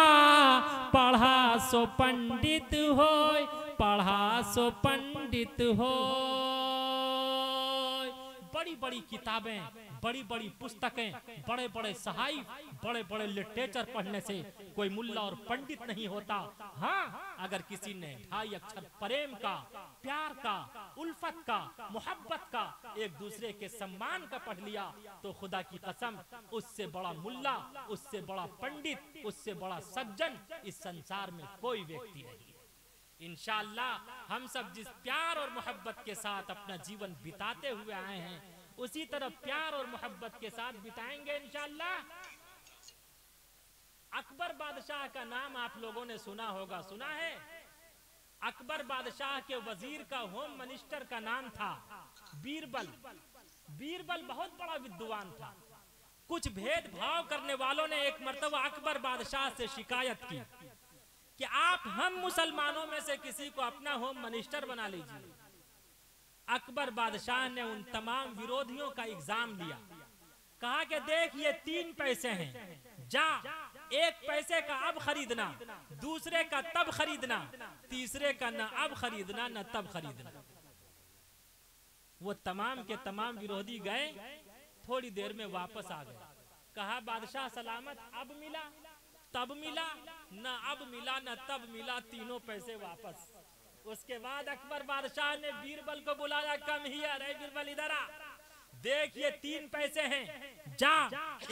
पढ़ा सो पंडित होय, पढ़ा सो पंडित होय। बड़ी बड़ी किताबें, बड़ी बड़ी पुस्तकें, बड़े बड़े सहाइफ, बड़े बड़े लिटरेचर पढ़ने से कोई मुल्ला और पंडित नहीं होता। हाँ, अगर किसी ने 2.5 अक्षर प्रेम का, प्यार का, उल्फत का, मोहब्बत का, एक दूसरे के सम्मान का पढ़ लिया तो खुदा की कसम उससे बड़ा मुल्ला, उससे बड़ा पंडित, उससे बड़ा सज्जन इस संसार में कोई व्यक्ति नहीं। इंशाअल्लाह हम सब जिस प्यार और मोहब्बत के साथ अपना जीवन बिताते हुए आए हैं, उसी तरह प्यार और मोहब्बत के साथ बिताएंगे इंशाअल्लाह। अकबर बादशाह का नाम आप लोगों ने सुना होगा, सुना है? अकबर बादशाह के वजीर का, होम मिनिस्टर का नाम था बीरबल। बीरबल बहुत बड़ा विद्वान था। कुछ भेदभाव करने वालों ने एक मर्तबा अकबर बादशाह से शिकायत की कि आप हम मुसलमानों में से किसी को अपना होम मिनिस्टर बना लीजिए। अकबर बादशाह ने उन तमाम विरोधियों का एग्जाम लिया, कहा कि देख ये 3 पैसे हैं, जा 1 पैसे का अब खरीदना, दूसरे का तब खरीदना, तीसरे का न अब खरीदना न तब खरीदना। वो तमाम के तमाम विरोधी गए, थोड़ी देर में वापस आ गए। कहा बादशाह सलामत, अब मिला तब मिला, न अब मिला न तब मिला, तीनों पैसे वापस। उसके बाद अकबर बादशाह ने बीरबल को बुलाया, कम ही अरे बीरबल इधर आ, देख ये 3 पैसे हैं, जा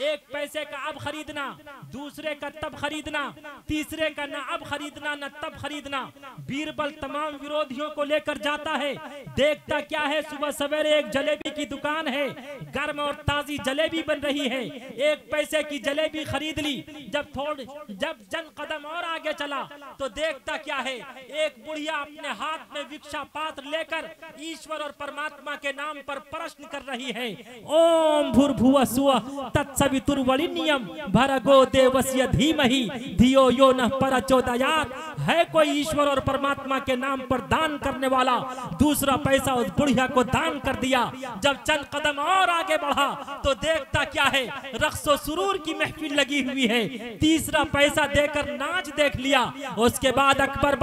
1 पैसे का अब खरीदना, दूसरे का तब खरीदना, तीसरे का न अब खरीदना न तब खरीदना। बीरबल तमाम विरोधियों को लेकर जाता है, देखता क्या है, सुबह सवेरे एक जलेबी की दुकान है, गर्म और ताजी जलेबी बन रही है। 1 पैसे की जलेबी खरीद ली। जब चंद कदम और आगे चला तो देखता क्या है, एक बुढ़िया अपने हाथ में भिक्षा पात्र लेकर ईश्वर और परमात्मा के नाम पर प्रश्न कर रही है। ओम भूर्भुवः स्वः तत्सवितुर्वरेण्यं भर्गो देवस्य धीमहि धियो यो नः प्रचोदयात्। है कोई ईश्वर और परमात्मा के नाम पर दान करने वाला? दूसरा पैसा उस बुढ़िया को दान कर दिया। जब चंद कदम और आगे बढ़ा तो देखता क्या है, रक्सो सुरूर की महफिल लगी हुई है। तीसरा पैसा देकर नाच देख लिया। उसके बाद अकबर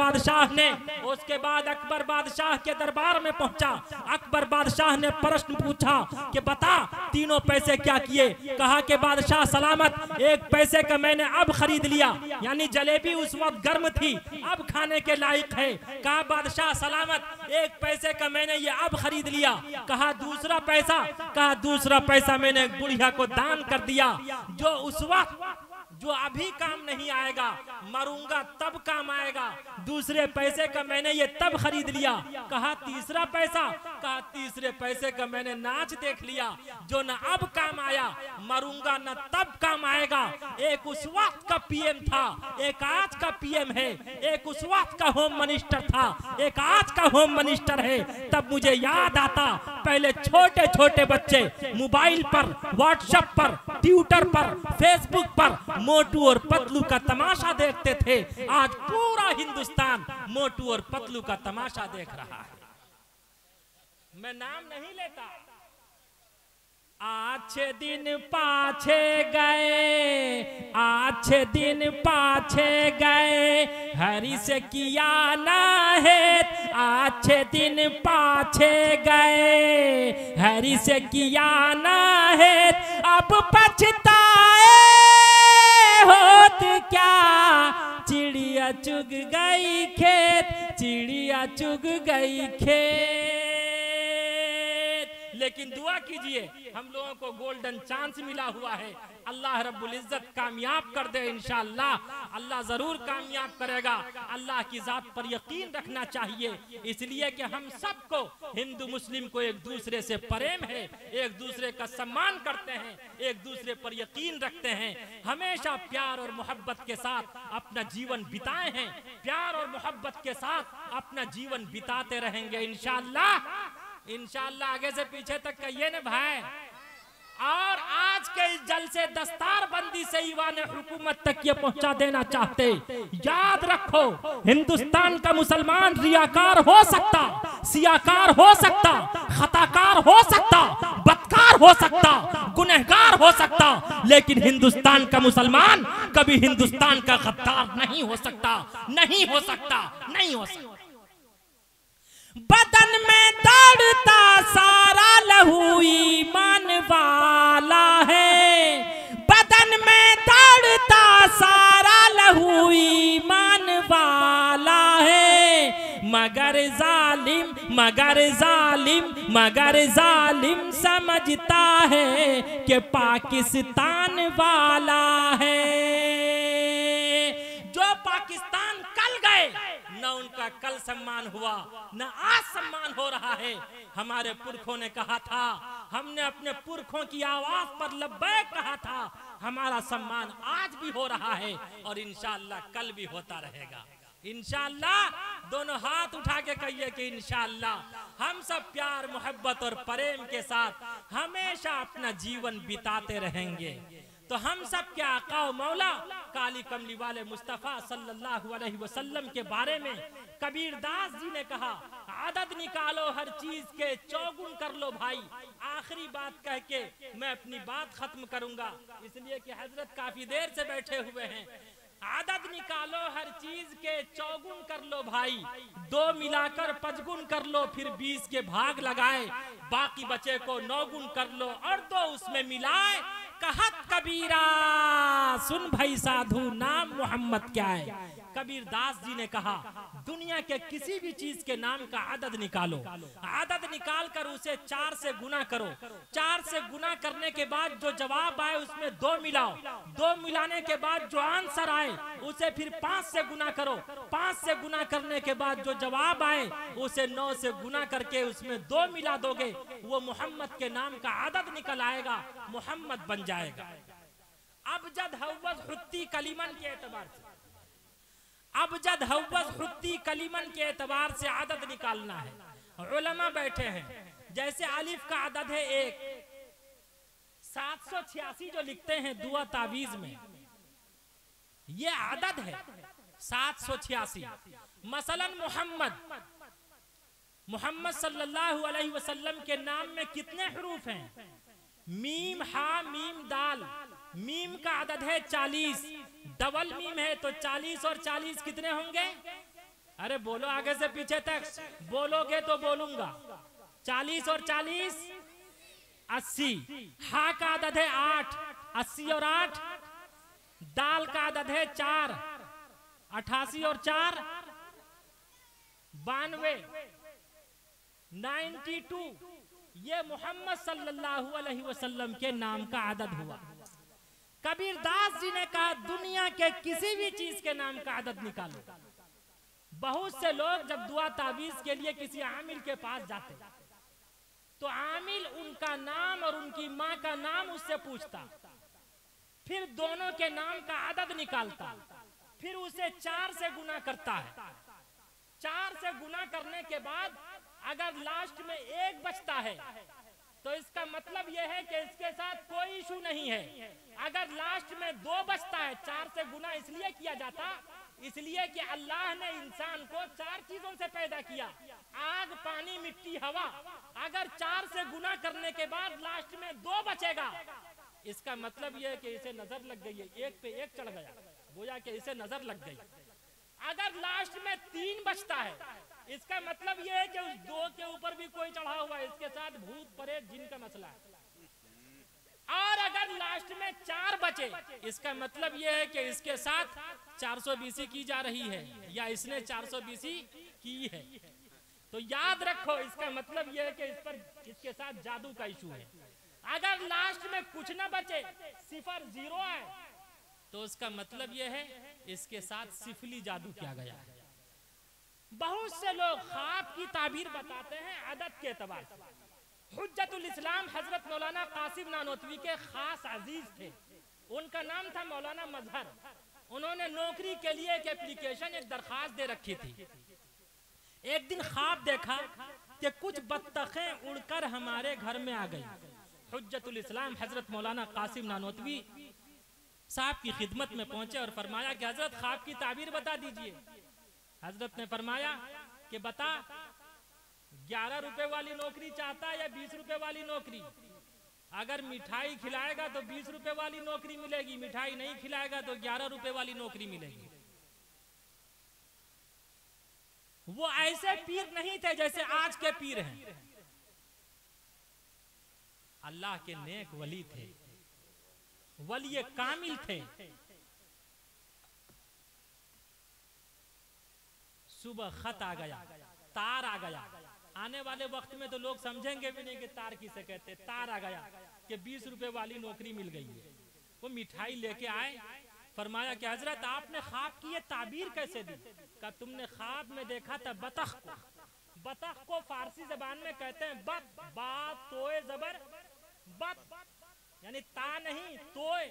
बादशाह के दरबार में पहुंचा। अकबर बादशाह ने प्रश्न पूछा कि बता तीनों पैसे क्या किए? कहा कि बादशाह सलामत, 1 पैसे का मैंने अब खरीद लिया, यानी जलेबी उस वक्त गर्म थी, अब खाने के लायक है। कहा बादशाह सलामत, 1 पैसे का मैंने ये अब खरीद लिया। कहा दूसरा पैसा? कहा दूसरा पैसा मैंने एक बुढ़िया को दान कर दिया, जो उस वक्त जो अभी काम नहीं आएगा, मरूंगा तब काम आएगा। दूसरे पैसे का मैंने ये तब खरीद लिया। कहा तीसरा पैसा? कहा तीसरे पैसे का मैंने नाच देख लिया, जो न अब काम आया, मरूंगा न तब काम आएगा। एक उस वक्त का पीएम था, एक आज का पीएम है। एक उस वक्त का होम मिनिस्टर था, एक आज का होम मिनिस्टर है। तब मुझे याद आता, पहले छोटे छोटे बच्चे मोबाइल पर, व्हाट्सएप पर, ट्विटर पर, फेसबुक पर मोटू और पतलू का तमाशा देखते थे। आज पूरा हिंदुस्तान मोटू और पतलू का तमाशा देख रहा है। मैं नाम नहीं लेता। अच्छे दिन पाछे गए, अच्छे दिन पाछे गए, हरि से किया ना है। अच्छे दिन पाछे गए, हरि से किया ना है। अब पछताए होत क्या, चिड़िया चुग गई खेत, चिड़िया चुग गई खेत। लेकिन दुआ कीजिए, हम लोगों को गोल्डन चांस मिला हुआ है। अल्लाह रब्बुल इज्जत कामयाब कर दे इंशाअल्लाह। अल्लाह जरूर कामयाब करेगा। अल्लाह की जात पर यकीन रखना चाहिए, इसलिए कि हम सबको, हिंदू मुस्लिम को एक दूसरे से प्रेम है, एक दूसरे का सम्मान करते हैं, एक दूसरे पर यकीन रखते हैं। हमेशा प्यार और मोहब्बत के साथ अपना जीवन बिताए हैं, प्यार और मोहब्बत के साथ अपना जीवन बिताते रहेंगे इंशाअल्लाह। इंशाअल्लाह आगे से पीछे तक कहिए ना भाई। और आज के इस जलसे दस्तार बंदी से ईवान हुकूमत तक ये पहुंचा देना चाहते। याद रखो, हिंदुस्तान का मुसलमान रियाकार हो सकता, सियाकार हो सकता, खताकार हो सकता, बदकार हो सकता, गुनहगार हो सकता, लेकिन हिंदुस्तान का मुसलमान कभी हिंदुस्तान का गद्दार नहीं हो सकता, नहीं हो सकता, नहीं हो सकता। बदन में दौड़ता सारा लहू ईमान वाला है, बदन में दौड़ता सारा लहू ईमान वाला है। मगर जालिम मगर जालिम मगर जालिम समझता है कि पाकिस्तान वाला है। जो पाकिस्तान कल गए, न उनका कल सम्मान हुआ न आज सम्मान हो रहा है। हमारे पुरखों ने कहा था, हमने अपने पुरखों की आवाज पर लब्बैक कहा था, हमारा सम्मान आज भी हो रहा है और इंशाअल्लाह कल भी होता रहेगा। इंशाअल्लाह दोनों हाथ उठा के कहिए कि इंशाअल्लाह हम सब प्यार मोहब्बत और प्रेम के साथ हमेशा अपना जीवन बिताते रहेंगे। तो हम सब के आका और मौला काली कमली वाले मुस्तफ़ा सल्लल्लाहु अलैहि वसल्लम के बारे में कबीर दास जी ने कहा, आदत निकालो हर चीज के चौगुन कर लो भाई। आखिरी बात कह के मैं अपनी बात खत्म करूंगा, इसलिए कि हजरत काफी देर से बैठे हुए हैं। आदत निकालो हर चीज के चौगुन कर लो भाई, 2 मिलाकर 5 गुण कर लो, फिर 20 के भाग लगाए, बाकी बचे को 9 गुण कर लो और 2 उसमें मिलाए। कहत कबीरा सुन भाई साधु नाम मोहम्मद क्या है। कबीर दास जी ने कहा, दुनिया के किसी भी चीज के नाम का आदद निकालो, आदद निकाल कर उसे 4 से गुना करो, 4 से गुना करने के बाद जो जवाब आए उसमें 2 मिलाओ, 2 मिलाने के बाद जो आंसर आए उसे फिर 5 से गुना करो, 5 से गुना करने के बाद जो जवाब आए उसे 9 से गुना करके उसमें 2 मिला दोगे, वो मोहम्मद के नाम का आदद निकल आएगा, मोहम्मद बन जाएगा। अबजद हव्वज हुत्ती कलीमन के एतबार से, अबजद हव्वज हुत्ती कलीमन के एतबार से आदद निकालना है। उलमा बैठे हैं, जैसे अलिफ का आदद है 1, 786 जो लिखते हैं दुआ तावीज में, ये आदद है 786। मसलन मोहम्मद, मोहम्मद सल्लल्लाहु अलैहि वसल्लम के नाम में कितने हरूफ हैं? मीम हा मीम दाल, मीम का आदद है 40, डबल मीम है तो 40 और 40 कितने होंगे? अरे बोलो आगे से पीछे तक, बोलोगे तो बोलूंगा। 40 और 40 80। हा का आदद है 8, 80 और 8। दाल का आदद है 4, 88 और 4 92, 92। ये मोहम्मद सल्लल्लाहु अलैहि वसल्लम के नाम का आदद हुआ। कबीर दास जी ने कहा, दुनिया के किसी भी चीज के नाम का आदद निकालो। बहुत से लोग जब दुआ तावीज के लिए किसी आमिल के पास जाते तो आमिल उनका नाम और उनकी माँ का नाम उससे पूछता, फिर दोनों के नाम का आदद निकालता, फिर उसे 4 से गुना करता है। 4 से गुना करने के बाद अगर लास्ट में 1 बचता है तो इसका मतलब यह है कि इसके साथ कोई इशू नहीं है। अगर लास्ट में 2 बचता है, 4 से गुना इसलिए किया जाता, इसलिए कि अल्लाह ने इंसान को 4 चीजों से पैदा किया, आग, पानी, मिट्टी, हवा। अगर 4 से गुना करने के बाद लास्ट में 2 बचेगा, इसका मतलब यह है कि इसे नजर लग गई है, 1 पे 1 चढ़ गया, गोया कि इसे नजर लग गई। अगर लास्ट में 3 बचता है, इसका मतलब यह है कि उस 2 के ऊपर भी कोई चढ़ा हुआ है, इसके साथ भूत प्रेत जिन का मसला है। और अगर लास्ट में 4 बचे, इसका मतलब यह है कि इसके साथ 420 की जा रही है या इसने 420 की है। तो याद रखो, इसका मतलब यह है कि इस पर, इसके साथ जादू का इशू है। अगर लास्ट में कुछ ना बचे, 0 0 आए, तो उसका मतलब यह है इसके साथ सिफली जादू किया गया है। बहुत से लोग ख्वाब की ताबीर बताते हैं आदत के एतबार से। हुज्जतुल इस्लाम हजरत मौलाना कासिम नानोतवी के खास अजीज थे, उनका नाम था मौलाना मजहर। उन्होंने नौकरी के लिए एक एप्लीकेशन, एक दरखास्त दे रखी थी। एक दिन ख्वाब देखा कि कुछ बत्तखें उड़कर हमारे घर में आ गई। हुज्जतुल इस्लाम हजरत मौलाना कासिम नानोतवी साहब की खिदमत में पहुंचे और फरमाया कि हजरत ख्वाब की ताबीर बता दीजिए। हजरत ने फरमाया कि बता, 11 रुपए वाली नौकरी चाहता है या 20 रुपए वाली नौकरी? अगर मिठाई खिलाएगा तो 20 रुपए वाली नौकरी मिलेगी, मिठाई नहीं खिलाएगा तो 11 रुपए वाली नौकरी मिलेगी। वो ऐसे पीर नहीं थे जैसे आज के पीर हैं। अल्लाह के नेक वली थे, वली कामिल थे। सुबह खत आ गया, तार आ गया। आने वाले वक्त में तो लोग समझेंगे भी नहीं कि तार किसे कहते। तार आ गया कि 20 रुपए वाली नौकरी मिल गई है। वो मिठाई लेके आए, फरमाया कि हजरत आपने ख्वाब की ये ताबीर कैसे दी? का तुमने ख्वाब में देखा था बतख को। बतख को फारसी जबान में कहते हैं बत, बात तोए जबर बत, यानी ता नहीं तोए,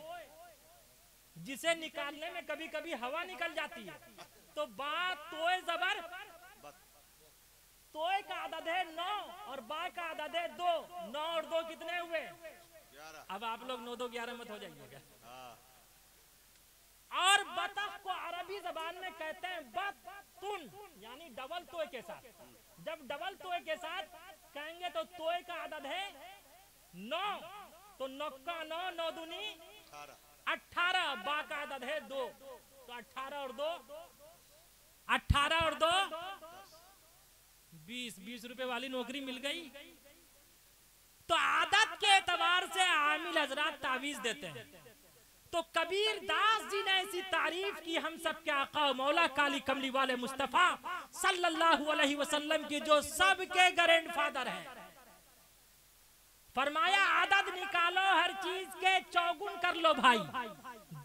जिसे निकालने में कभी कभी हवा निकल जाती है। तो बात तोए जबर, तोए का आदद है 9 और बा का आदद है 2। 9 और 2 कितने हुए? 11। अब आप लोग 9 2 11 मत हो जाइएगा। और बतख को अरबी जबान में कहते हैं बतुन, यानी डबल तोए के साथ। जब डबल तोए के साथ कहेंगे तो तोए का आदद है 9, तो 9 का 9, 9 दूनी 18, बा का आदद है 2, तो 18 और 2 20 रुपए वाली नौकरी मिल गई। तो आदत के एतबार से आमिल हजरात तावीज देते हैं। तो कबीर दास जी ने ऐसी तारीफ की हम सब के आका मौला काली कमली वाले मुस्तफा सल्लल्लाहु अलैहि वसल्लम की, जो सबके ग्रैंडफादर हैं। फरमाया आदत निकालो, हर चीज के चौगुन कर लो भाई।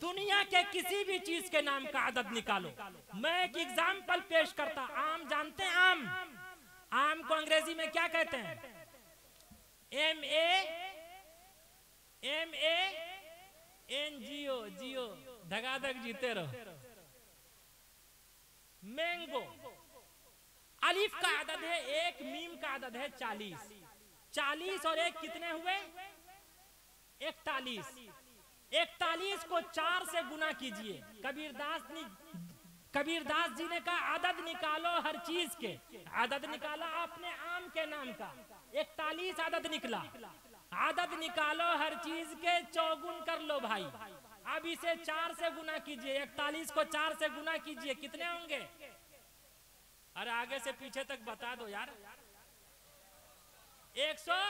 दुनिया के किसी भी चीज के नाम का आदत निकालो। मैं एक एग्जाम्पल पेश करता। आम जानते हैं? आम को अंग्रेजी में क्या कहते हैं? MANGO, जियो, धगाधग जीते रहो। मैंगो, अलिफ का आदद है 1, मीम का आदद है 40। 40 और 1 कितने हुए? 41। 41 को 4 से गुना कीजिए। कबीरदास जी ने कहा आदद निकालो हर चीज के। आदद निकाला आपने आम के नाम का, 41 आदद निकला। आदद निकालो हर चीज के चौगुन कर लो भाई। अब इसे 4 से गुना कीजिए। 41 को 4 से गुना कीजिए, कितने होंगे? अरे आगे से पीछे तक बता दो यार। 100।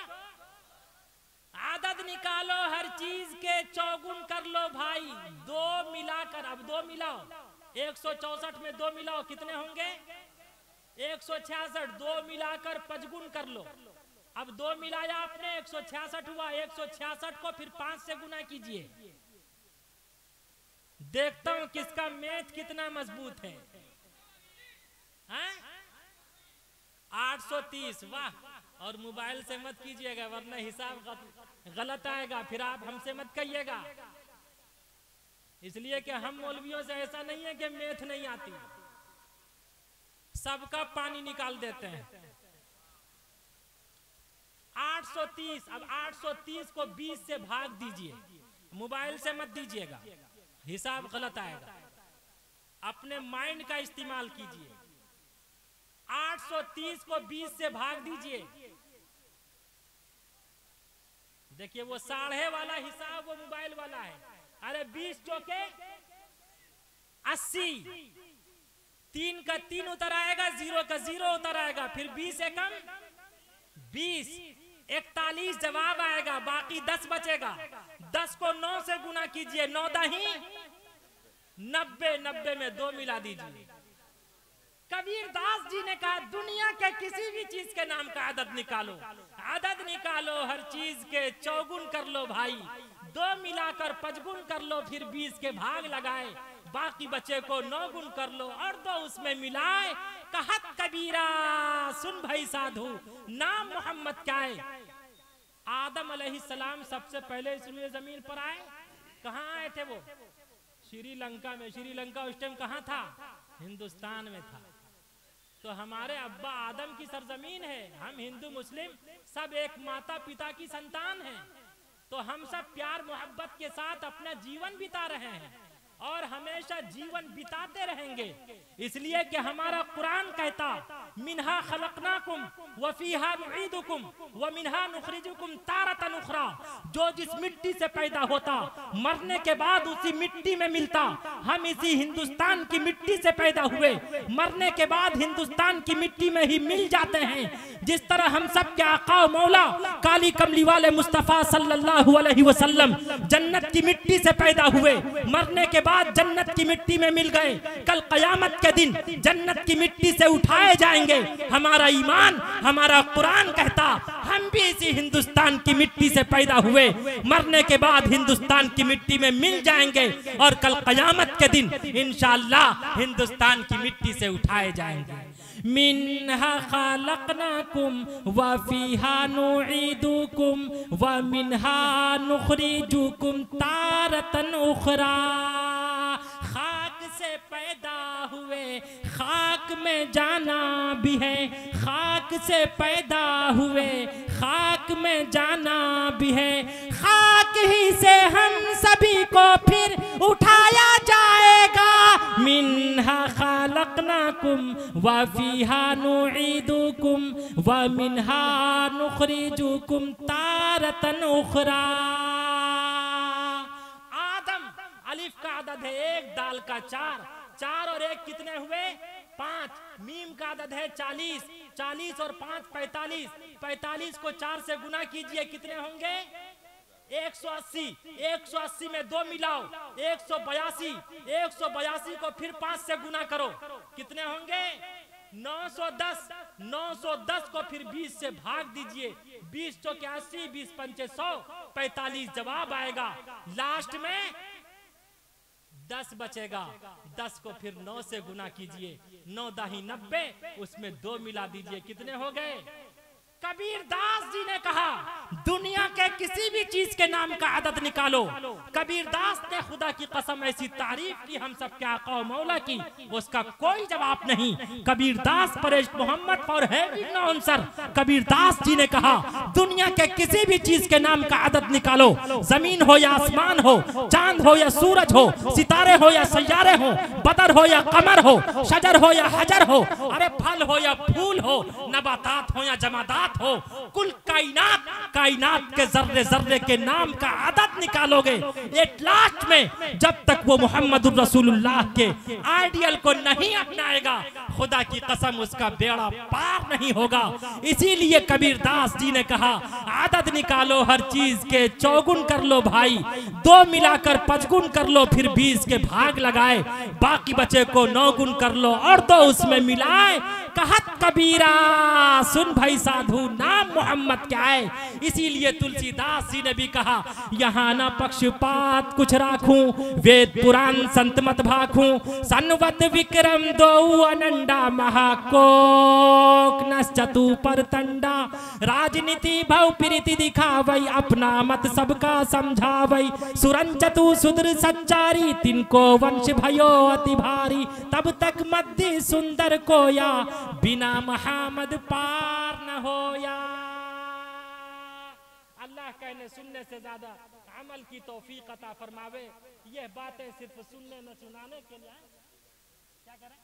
आदद निकालो हर चीज के चौगुन कर लो भाई। 2 मिलाकर, अब 2 मिलाओ। 164 में 2 मिलाओ, कितने होंगे? 166। 2 मिलाकर 5 गुण कर लो। अब 2 मिलाया आपने, 166 हुआ। 166 को फिर 5 से गुना कीजिए। देखता हूं किसका मैथ कितना मजबूत है। 830। वाह। और मोबाइल से मत कीजिएगा वरना हिसाब गलत आएगा, फिर आप हमसे मत कहिएगा। इसलिए कि हम मौलवियों से ऐसा नहीं है कि मैथ नहीं आती, सबका पानी निकाल देते हैं। 830। अब 830 को 20 से भाग दीजिए। मोबाइल से मत दीजिएगा, हिसाब गलत आएगा। अपने माइंड का इस्तेमाल कीजिए। 830 को 20 से भाग दीजिए। देखिए वो साढ़े वाला हिसाब वो मोबाइल वाला है। अरे 20 चौके 80, 3 का 3 उतर आएगा, 0 का 0 उतर आएगा, फिर 20 एकम 20, 41 जवाब आएगा, बाकी 10 बचेगा। 10 को 9 से गुना कीजिए, 9 दही 90, 90 में 2 मिला दीजिए। कबीरदास जी ने कहा दुनिया के किसी भी चीज के नाम का आदत निकालो। आदत निकालो हर चीज के चौगुन कर लो भाई। 2 मिलाकर 5 गुण कर लो, फिर 20 के भाग लगाए, बाकी बचे को 9 गुण कर लो और 2 उसमें मिलाए। कहत कबीरा सुन भाई साधु, नाम मोहम्मद क्या है? आदम अलैहिस्सलाम सबसे पहले इस जमीन पर आए। कहाँ आए थे वो? श्रीलंका में। श्रीलंका उस टाइम कहाँ था? हिंदुस्तान में था। तो हमारे अब्बा आदम की सरजमीन है। हम हिंदू मुस्लिम सब एक माता पिता की संतान हैं। तो हम सब प्यार मोहब्बत के साथ अपना जीवन बिता रहे हैं और हमेशा हमेशा जीवन बिताते रहेंगे। इसलिए कि हमारा कुरान कहता मिन्हा खलकनाकुम व फीहा नुईदुकुम व मिन्हा नुखरिजुकुम तारतन उखरा। जो जिस मिट्टी से पैदा होता मरने के बाद उसी मिट्टी में मिलता। हम इसी हिंदुस्तान की मिट्टी से पैदा हुए, मरने के बाद हिंदुस्तान की मिट्टी में ही मिल जाते हैं। जिस तरह हम सब के आका मौला काली कमली वाले मुस्तफ़ा सल्लल्लाहु अलैहि वसल्लम जन्नत की मिट्टी से पैदा हुए, मरने के बाद जन्नत की मिट्टी में मिल गए। कल क़यामत के दिन जन्नत की मिट्टी से उठाए जाएंगे। हमारा ईमान, हमारा कुरान कहता हम भी इसी हिंदुस्तान की मिट्टी से पैदा हुए, मरने के बाद हिंदुस्तान की मिट्टी में मिल जाएंगे और कल क़यामत के दिन इंशाअल्लाह हिंदुस्तान की मिट्टी से उठाए जाएंगे। मिन्हा खलकनाकुम व फीहा नुईदुकुम व मिन्हा नुखरिजुकुम तारतन उखरा। खाक से पैदा हुए, खाक में जाना भी है। खाक से पैदा हुए, खाक में जाना भी है। खाक ही से हम सभी को फिर उठाया जाएगा। मिन्हा खलकनाकुम व फीहा नुईदुकुम व मिन्हा नुखरिजुकुम तारतन उखरा। आदम अलिफ का अदद है 1, दाल का 4, 4 और 1 कितने हुए 5। मीम का अदद है 40, 40 और 5 45, 45 को 4 से गुना कीजिए कितने होंगे 180, 180 में 2 मिलाओ 182, 182 को फिर 5 से गुना करो कितने होंगे 910, 910 को फिर 20 से भाग दीजिए। 20 चौके 80, 20 पंचे 100, 45 जवाब आएगा। लास्ट में 10 बचेगा, 10 को फिर 9 से गुना कीजिए, 9 दाही 90, उसमें 2 मिला दीजिए कितने हो गए। कबीर दास जी ने कहा दुनिया के किसी भी चीज के नाम का अदद निकालो। कबीर दास ने खुदा की कसम ऐसी तारीफ की हम सब के आका मौला की, उसका कोई जवाब नहीं। कबीर दास परेश Mohammad for having no answer. Kabir Das ji ने कहा दुनिया के किसी भी चीज के नाम का अदद निकालो। जमीन हो या आसमान हो, चांद हो या सूरज हो, सितारे हो या सैयारे हो, बदर हो या कमर हो, शजर हो या हजर हो, अरे फल हो या फूल हो, नबातात हो या जमादात हो, कुल कायनात, कायनात के जर्रे जर्रे के नाम का अदद निकालोगे। एट लास्ट में जब तक वो मोहम्मदुर रसूलुल्लाह के आइडियल को नहीं अपनाएगा खुदा की कसम उसका बेड़ा पार नहीं होगा। इसीलिए कबीर दास जी ने कहा आदत निकालो हर चीज के, चौगुन कर लो भाई, 2 मिलाकर 5 गुण कर लो, फिर 20 के भाग लगाए, बाकी बचे को 9 गुण कर लो और 2 उसमें मिलाए। कहत कबीरा सुन भाई साधु नाम मोहम्मद क्या है। इसीलिए तुलसीदास जी ने भी कहा यहाँ ना पक्षपात कुछ राखूं, वेद पुराण संत मत भाखूं, सन्वत विक्रम 2 अनंडा महाकोक नस चतु पर तंडा, राजनीति भव प्रीति दिखावई, अपना मत सबका समझावई, सुरन चतु सुदर सच्चारी, तिनको वंश भयो अति भारी, तब तक मध्य सुंदर कोया, बिना मोहम्मद पार न होया। अल्लाह कहने सुनने से ज्यादा अमल की तौफीक अता फरमावे। यह बातें सिर्फ सुनने न सुनाने के लिए। क्या करें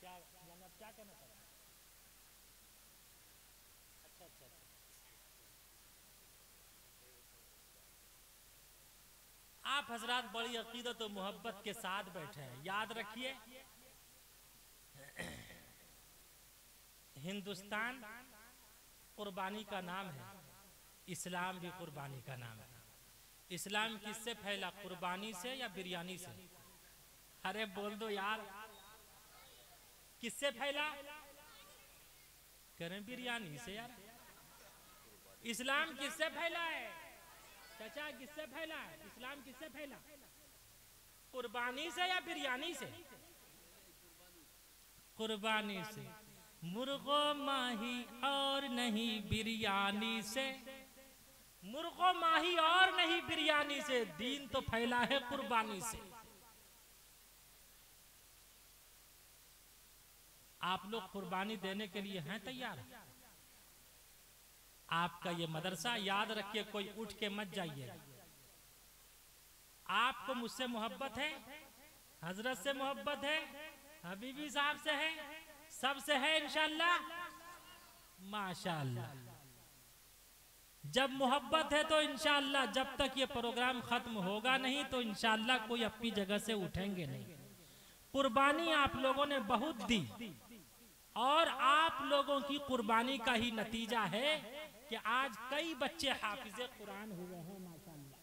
क्या कहना चाहते हैं? अच्छा आप हजरात बड़ी अकीदत और मोहब्बत के साथ बैठे हैं। याद रखिए हिंदुस्तान कुर्बानी का नाम है, इस्लाम भी कुर्बानी का नाम है। इस्लाम किससे फैला, कुर्बानी से या बिरयानी से? अरे बोल दो यार, किससे फैला? करें बिरयानी से यार। इस्लाम किससे फैला है चाचा, किससे फैला है इस्लाम? किससे फैला? कुर्बानी से या बिरयानी से? कुर्बानी से। मुर्गो माही और नहीं बिरयानी से, मुर्गो माही और नहीं बिरयानी से, दीन तो फैला है कुर्बानी से। आप लोग कुर्बानी देने के लिए हैं तैयार? आपका ये मदरसा, याद रखिए, कोई उठ के मत जाइए। आपको मुझसे मोहब्बत है, हजरत से मोहब्बत है, हबीबी साहब से है, सबसे है इंशाअल्लाह, माशाअल्लाह। जब मोहब्बत है तो इंशाअल्लाह जब तक ये प्रोग्राम खत्म होगा नहीं तो इंशाअल्लाह कोई अपनी जगह से उठेंगे नहीं। कुर्बानी आप लोगों ने बहुत दी और आप लोगों की कुर्बानी का ही नतीजा है कि आज कई बच्चे हाफिज़े कुरान हुए हैं माशाअल्लाह।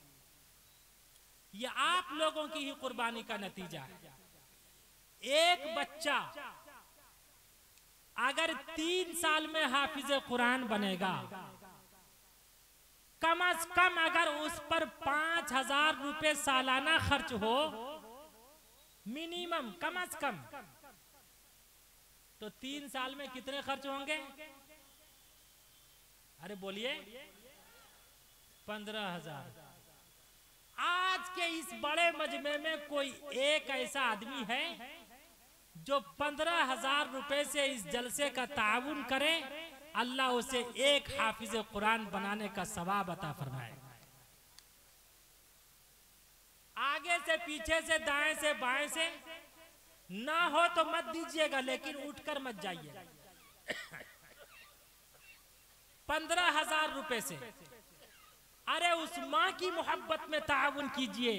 ये आप लोगों की ही कुर्बानी का नतीजा है। एक बच्चा अगर 3 साल में हाफिज़े कुरान बनेगा, कम से कम अगर उस पर 5,000 रुपए सालाना खर्च हो, मिनिमम कम से कम, तो 3 साल में कितने खर्च होंगे? अरे बोलिए, 15,000। आज के इस बड़े मजमे में कोई एक ऐसा आदमी है जो 15,000 रुपए से इस जलसे का ताउन करे, अल्लाह उसे एक हाफिज़े कुरान बनाने का सवाब अता फरमाए। आगे से, पीछे से, दाएं से, बाएं से ना हो तो मत दीजिएगा, लेकिन उठकर मत जाइए। 15,000 रुपए से, अरे उस माँ की मोहब्बत में ताउन कीजिए,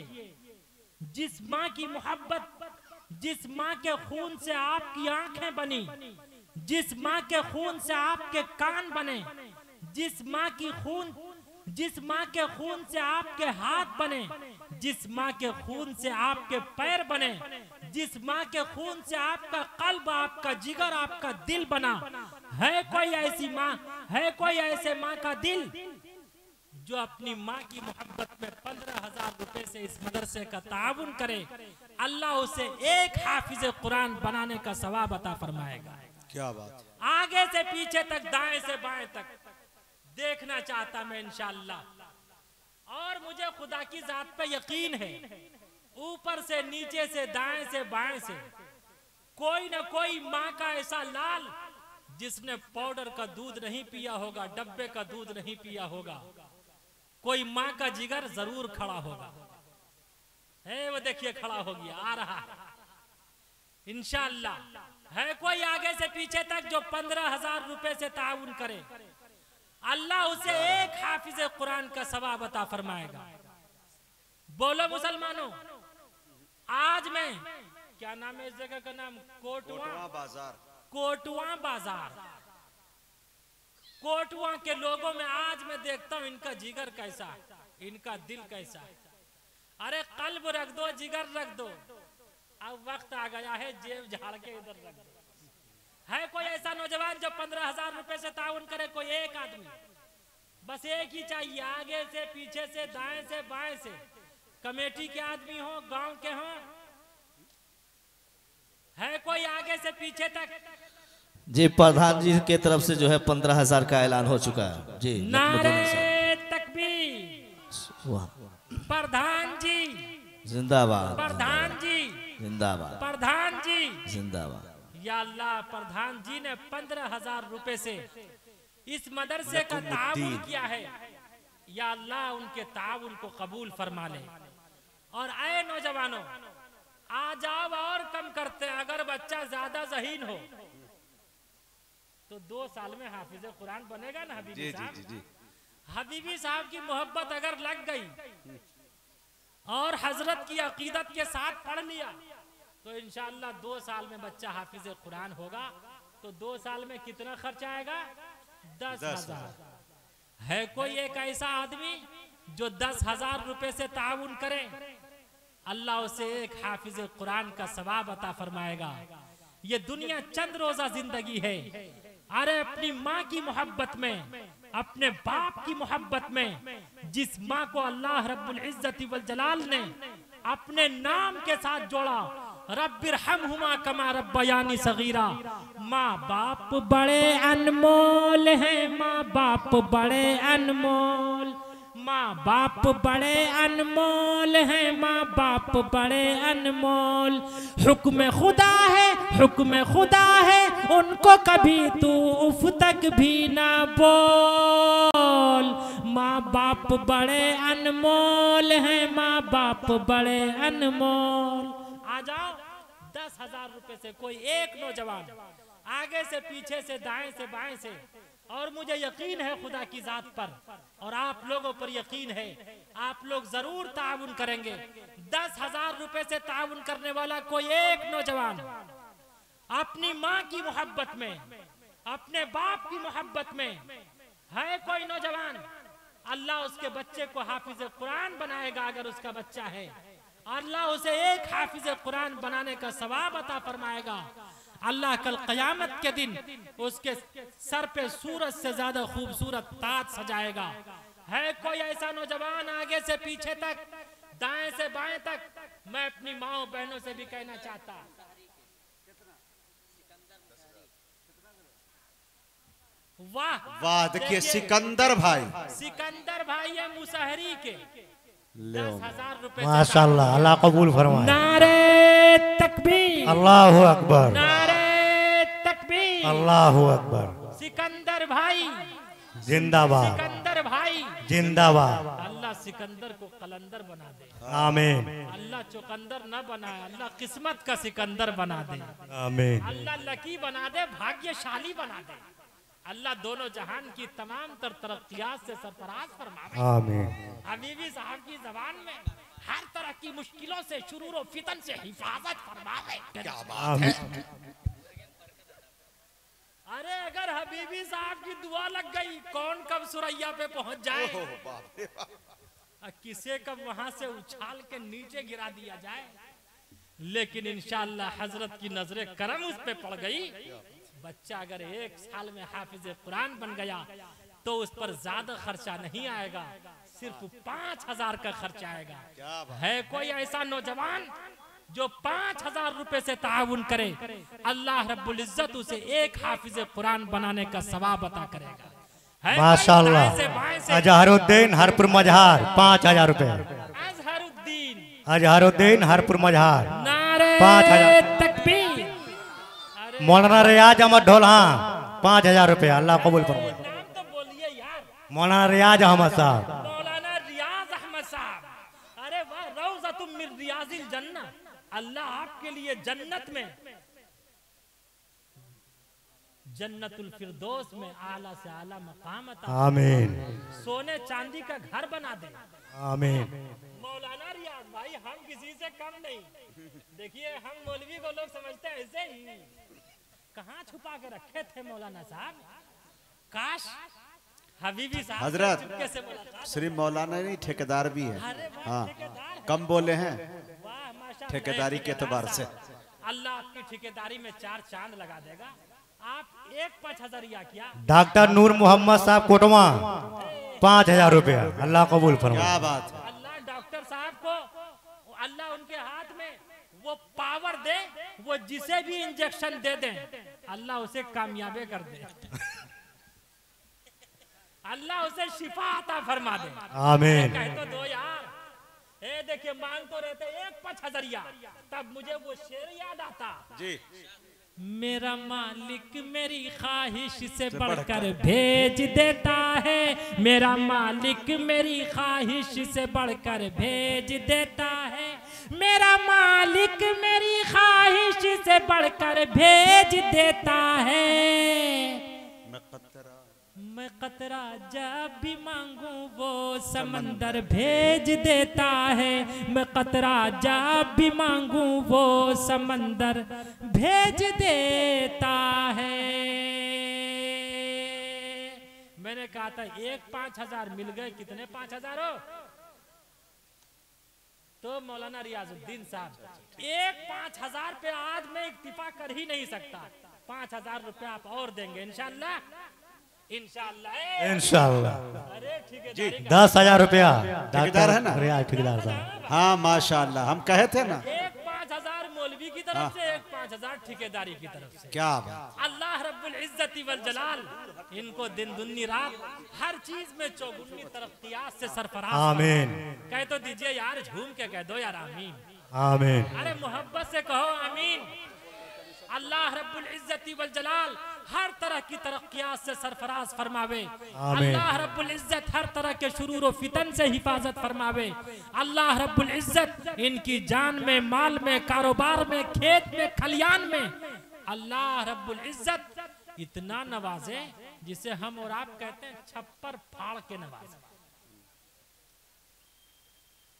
जिस माँ की मोहब्बत, जिस माँ के खून से आपकी आंखें बनी, जिस माँ के खून से आपके कान बने, जिस माँ के खून से आपके हाथ बने, जिस माँ के खून से आपके पैर बने, जिस माँ के खून से आपका कल्ब, आपका जिगर, आपका दिल बना, है कोई ऐसी माँ, है कोई ऐसे माँ का दिल जो अपनी माँ की मोहब्बत में 15,000 रुपए से इस मदरसे का ताउन करे, अल्लाह उसे एक हाफिज़े कुरान बनाने का सवाब अता फरमाएगा। क्या बात। आगे से पीछे तक, दाएं से बाएं तक देखना चाहता मैं इंशाअल्लाह। और मुझे खुदा की जात पे यकीन है, ऊपर से, नीचे से, दाएं से, बाएं से कोई ना कोई माँ का ऐसा लाल जिसने पाउडर का दूध नहीं पिया होगा, डब्बे का दूध नहीं पिया होगा, कोई माँ का जिगर जरूर खड़ा होगा। है वो देखिए खड़ा हो गया, आ रहा है इंशाअल्लाह। है कोई आगे से पीछे तक जो 15,000 रुपए से ताउन करे, अल्लाह उसे एक हाफिज़े कुरान का सवाब अता फरमाएगा। बोलो मुसलमानों, आज मैं, क्या नाम है इस जगह का नाम? कोटवा बाजार। कोटवा बाजार। कोटवा के लोगों में आज मैं देखता हूँ इनका जिगर कैसा है, इनका दिल कैसा है। अरे कल्ब रख दो, जिगर रख दो, अब वक्त आ गया है जेब झाड़ के इधर रख दो। है कोई ऐसा नौजवान जो 15,000 रुपए से ताउन करे? कोई एक आदमी, बस एक ही चाहिए, आगे से, पीछे से, दाएं से, बाएं से, कमेटी के आदमी हो, गांव के हो। है कोई आगे से पीछे तक? जी, प्रधान जी के तरफ से जो है 15,000 का ऐलान हो चुका है जी। नारे तकबीर। वाह, प्रधान जी जिंदाबाद, प्रधान जी जिंदाबाद, प्रधान जी जिंदाबाद। या अल्लाह, प्रधान जी ने 15,000 रुपए से इस मदरसे का ताउन किया है। या अल्लाह उनके ताउन को कबूल फरमा ले। और आए नौजवानों, आ जाओ और कम करते हैं। अगर बच्चा ज्यादा ज़हीन हो तो 2 साल में हाफिज़े कुरान बनेगा ना हबीबी साहब। हबीबी साहब की मोहब्बत अगर लग गई और हजरत की अकीदत के साथ पढ़ लिया तो इंशाअल्लाह 2 साल में बच्चा हाफिज़े कुरान होगा। तो 2 साल में कितना खर्च आएगा? 10,000। है कोई एक ऐसा आदमी जो 10,000 रुपए से ताउन करे? अल्लाह उसे एक हाफिज़े कुरान का सवाब अता फरमाएगा। ये दुनिया चंद रोजा जिंदगी है। अरे अपनी माँ की मोहब्बत में, अपने बाप की मोहब्बत में, जिस माँ को अल्लाह रब्बुल इज्जति वल जलाल ने अपने नाम के साथ जोड़ा, रब्बिरहमहुमा कमा रब्बयानी सगीरा। माँ बाप बड़े अनमोल हैं, माँ बाप बड़े अनमोल, माँ बाप बड़े अनमोल हैं, माँ बाप बड़े अनमोल। हुक्म खुदा है, हुक्म खुदा है, उनको कभी तू उफ तक भी ना बोल। माँ बाप बड़े अनमोल हैं, माँ बाप बड़े अनमोल। आ जाओ 10,000 रुपए से कोई एक नौजवान, आगे से पीछे से दाएं से बाएं से, और मुझे यकीन है खुदा की जात पर और आप लोगों पर यकीन है, आप लोग जरूर ताउन करेंगे। 10,000 रुपए से ताउन करने वाला कोई एक नौजवान अपनी माँ की मोहब्बत में, अपने बाप की मोहब्बत में है कोई नौजवान, अल्लाह उसके बच्चे को हाफिज कुरान बनाएगा। अगर उसका बच्चा है, अल्लाह उसे एक हाफिज कुरान बनाने का सवाब अता फरमाएगा। अल्लाह कल क़यामत के दिन उसके सर पे सूरज से ज्यादा खूबसूरत ताज सजाएगा। है कोई ऐसा नौजवान आगे से पीछे तक, दाएं से बाएं तक? मैं अपनी माओ बहनों से भी कहना चाहता, वाह वाह। देखिए सिकंदर भाई, सिकंदर भाई है मुसहरी के 10,000 रुपए। माशाअल्लाह, अल्लाह कबूल फरमाए। नारे तकबीर, अल्लाहु अकबर, नारे तकबीर, अल्लाहु अकबर। सिकंदर भाई जिंदाबाद, सिकंदर भाई जिंदाबाद। अल्लाह सिकंदर को कलंदर बना दे, आमीन, अल्लाह चुकंदर न बनाए, अल्लाह किस्मत का सिकंदर बना दे, आमीन, अल्लाह लकी बना दे, भाग्यशाली बना दे, अल्लाह दोनों जहान की तमाम तर तरक्कियात से सरफराज फरमावे। आमीन। हबीबी साहब की जबान में हर तरह की मुश्किलों से, शुरूर और फितन से हिफाजत फरमावे। क्या बात है। अरे अगर हबीबी साहब की दुआ लग गई, कौन कब सुरैया पे पहुंच जाए, किसे कब वहां से उछाल के नीचे गिरा दिया जाए। लेकिन इंशाअल्लाह हजरत की नजरे करम उस पे पड़ गई। बच्चा अगर 1 साल में हाफिज कुरान बन गया तो उस पर ज्यादा खर्चा नहीं आएगा, सिर्फ 5,000 का खर्चा आएगा। है कोई ऐसा नौजवान जो 5,000 रुपए से ताउन करे, अल्लाह रब्बुल इज्जत उसे एक हाफिज कुरान बनाने का सवाब अता करेगा। माशाअल्लाह। अजहरुद्दीन हरपुर मजहार 5,000 रुपए। अजहरुद्दीन हरपुर मजहार 5,000। तकबीर। मौलाना रियाज अहमद ढोलहा 5,000 रुपए। अल्लाह कबूल फरमाए। नाम तो बोलिए यार। मौलाना रियाज अहमद साहब। मौलाना रियाज अहमद साहब, अरे वाह, रौज़तुम मिन रियाजिल जन्नह, अल्लाह आपके लिए जन्नत में, जन्नतुल फिरदौस में आला से आला मकाम अता, आमीन, सोने चांदी का घर बना दे। आमीन। मौलाना रियाज भाई, हम किसी से कम नहीं। देखिए हम मौलवी को लोग समझते हैं ऐसे ही, कहाँ छुपा के रखे थे मौलाना साहब। काश हबीबी साहब हजरत चुपके से मुलाकात। सिर्फ मौलाना नहीं, ठेकेदार भी है। अरे वाह, हाँ, ठेकेदार है। कम बोले हैं वाह माशाअल्लाह, ठेकेदारी के एतबार से। अल्लाह आपकी ठेकेदारी में 4 चांद लगा देगा। आप एक 5,000 किया। डॉक्टर नूर मोहम्मद साहब कोटवा 5,000 रुपया। अल्लाह कबूल फरमाए। क्या बात है। अल्लाह डॉक्टर साहब को, अल्लाह उनके हाथ में वो पावर दे, वो जिसे भी इंजेक्शन दे दें अल्लाह उसे कामयाबी कर दे, अल्लाह उसे शिफा अता फरमा दे। आमीन। कह तो दो यार। ए देखिए मांग तो रहते एक 5,000, तब मुझे वो शेर याद आता जी। मेरा मालिक मेरी ख्वाहिश से बढ़कर भेज देता है, मेरा मालिक मेरी ख्वाहिश से बढ़कर भेज देता है, मेरा मालिक मेरी ख्वाहिश से बढ़कर भेज देता है। मैं कतरा जब भी मांगू वो समंदर भेज देता है, मैं कतरा जब भी मांगू वो समंदर भेज देता है। मैंने कहा था एक 5,000 मिल गए, कितने 5,000 हो? तो मौलाना रियाजुद्दीन साहब एक 5,000 पे आज मैं इक्तिफा कर ही नहीं सकता। 5,000 रुपए आप और देंगे इंशाल्लाह, इंशाल्लाह, इंशाल्लाह। अरे ठेकेदारी 10,000 रुपया। ठेकेदार है ना? रियाज ठेकेदार साहब। हाँ माशाल्लाह, हम कहे थे ना। एक 5,000 मौलवी की तरफ से, एक 5000 ठेकेदारी की तरफ से। क्या बात। अल्लाह रब्बुल इज्जत वल जलाल इनको दिन दुनी रात हर चीज में चौगुनी तरक्कियात से सरफराज। आमीन। कह तो दीजिए यार, झूम के कह दो यार आमीन। आमीन। अरे मोहब्बत से कहो आमीन। अल्लाह रब्बुल इज्जत वल जलाल हर तरह की तरक्कियात से सरफराज फरमावे। अल्लाह रब्बुल इज्जत हर तरह के शुरूर व फितन से हिफाजत फरमावे। अल्लाह रब्बुल इज्जत इनकी जान में, माल में, कारोबार में, खेत में, खलियान में अल्लाह रब्बुल इज्जत इतना नवाजे जिसे हम और आप कहते हैं छप्पर फाड़ के नवाजे।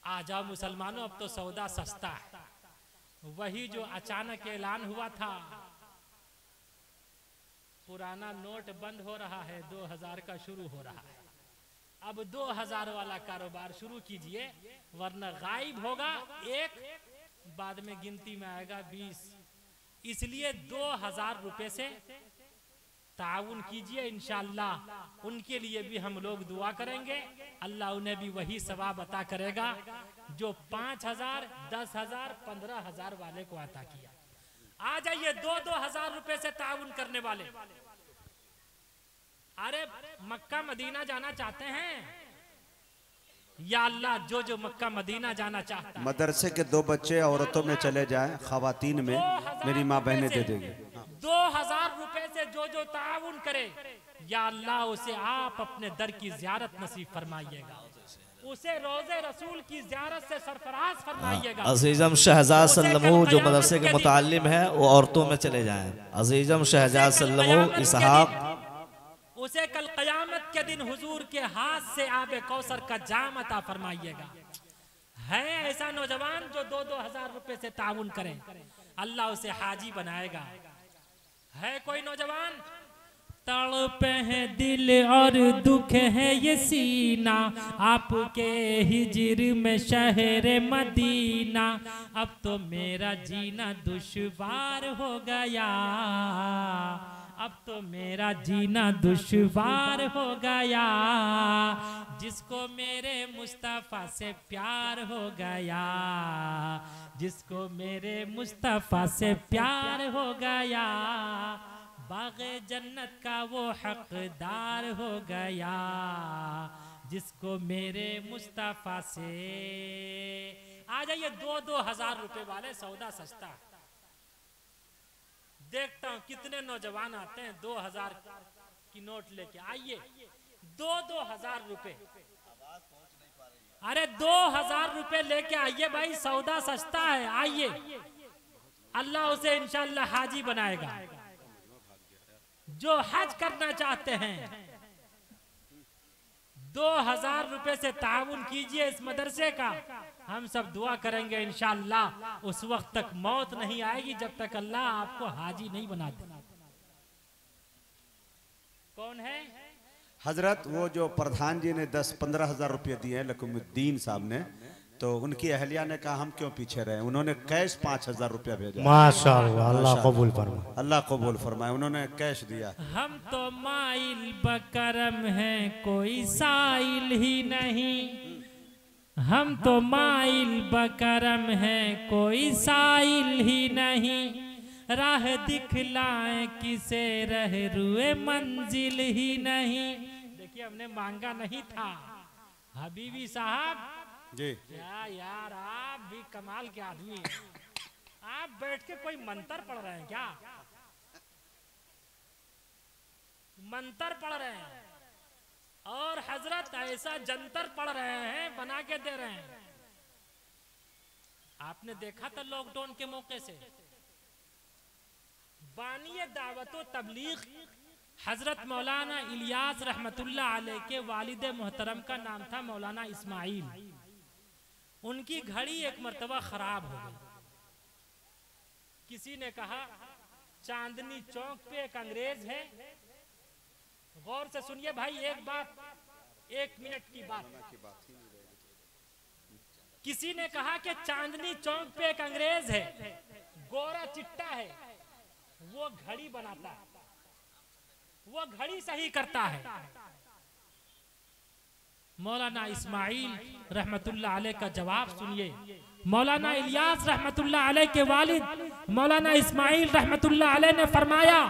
आ जाओ मुसलमानों, अब तो सौदा सस्ता है। वही जो अचानक ऐलान हुआ था, पुराना नोट बंद हो रहा है, 2000 का शुरू हो रहा है। अब 2000 वाला कारोबार शुरू कीजिए, वरना गायब होगा एक, बाद में गिनती में आएगा 20। इसलिए 2000 रुपए से ताउन कीजिए, इंशाअल्लाह उनके लिए भी हम लोग दुआ करेंगे। अल्लाह उन्हें भी वही सवाब अता करेगा जो 5000, 10,000, 15,000 वाले को अता किया। आ जाइए 2-2 रुपए से ताउन करने वाले। अरे मक्का मदीना जाना चाहते हैं या अल्लाह, जो मक्का मदीना जाना चाहता है, मदरसे के 2 बच्चे औरतों में चले जाएं, खवातीन में, मेरी माँ बहनें दे देगी। 2000 रुपए से जो ताउन करे, या अल्लाह उसे आप अपने दर की ज़ियारत नसीब फरमाइएगा, उसे रोज़े रसूल की ज़ियारत से सरफराज फरमाइएगा। अजीजम शहजाद सल्लमू जो मदरसे के मुतालिम है वो औरतों में चले जाएं। अजीजम शहजाद सल्लमू इसहाक, उसे कल क़यामत के दिन हुजूर के हाथ से आबे कौसर का जाम अता फरमाइएगा। है ऐसा नौजवान जो 2-2 रुपए से ताउन करे, अल्लाह उसे हाजी बनाएगा। है कोई नौजवान? तड़पे हैं दिल और दुख है ये सीना, आपके हिजर में शहर मदीना, अब तो मेरा जीना दुश्वार हो गया, अब तो मेरा जीना दुश्वार हो गया, जिसको मेरे मुस्तफ़ा से प्यार हो गया, जिसको मेरे मुस्तफ़ा से प्यार हो गया, बाग़े जन्नत का वो हकदार हो गया, जिसको मेरे मुस्तफ़ा से। आ जाइए 2-2 रुपए वाले, सौदा सस्ता। देखता हूं कितने नौजवान आते हैं 2000 की नोट लेके। आइए 2-2 रुपए, अरे 2000 रुपए लेके आइए भाई, सौदा सस्ता है। आइए, अल्लाह उसे इंशाअल्लाह हाजी बनाएगा। जो हज करना चाहते हैं 2000 रुपए से ताउन कीजिए इस मदरसे का, हम सब दुआ करेंगे इंशाअल्लाह उस वक्त तक मौत नहीं आएगी जब तक अल्लाह आपको हाजी नहीं बना दे। कौन है? हजरत वो जो प्रधान जी ने 10-15 हजार रुपये दिए लकुमुद्दीन साहब ने, तो उनकी अहलिया ने कहा हम क्यों पीछे रहे, उन्होंने कैश 5000 रुपया भेजा। माशाअल्लाह, अल्लाह कबूल फरमाए, अल्लाह कबूल फरमाए, उन्होंने कैश दिया। हम तो माइल बकरम हैं कोई साइल ही नहीं, हम तो माइल बकरम हैं कोई साइल ही नहीं, राह दिखलाएं किसे रह रुए मंजिल ही नहीं। देखिए हमने मांगा नहीं था हबीबी साहब जी। क्या यार, आप भी कमाल के आदमी हैं। आप बैठ के कोई मंत्र पढ़ रहे हैं क्या? मंत्र पढ़ रहे हैं और हजरत ऐसा जंतर पढ़ रहे हैं, बना के दे रहे हैं। आपने देखा था लॉकडाउन के मौके से बानिए दावतो तबलीग हजरत मौलाना इलियास रहमतुल्लाह अलैह के वालिद मोहतरम का नाम था मौलाना इस्माइल। उनकी घड़ी एक मर्तबा खराब हो गई। किसी ने कहा चांदनी चौक पे एक अंग्रेज है। गौर से सुनिए भाई, एक बात, 1 मिनट की बात। किसी ने कहा कि चांदनी चौक पे एक अंग्रेज है, गोरा चिट्टा है, वो घड़ी बनाता है, वो घड़ी सही करता है। मौलाना इस्माइल रहमतुल्लाह अलैह का जवाब सुनिए। मौलाना इलियास रहमतुल्लाह अलैह के वालिद मौलाना इस्माइल रहमतुल्लाह अलैह ने फरमाया,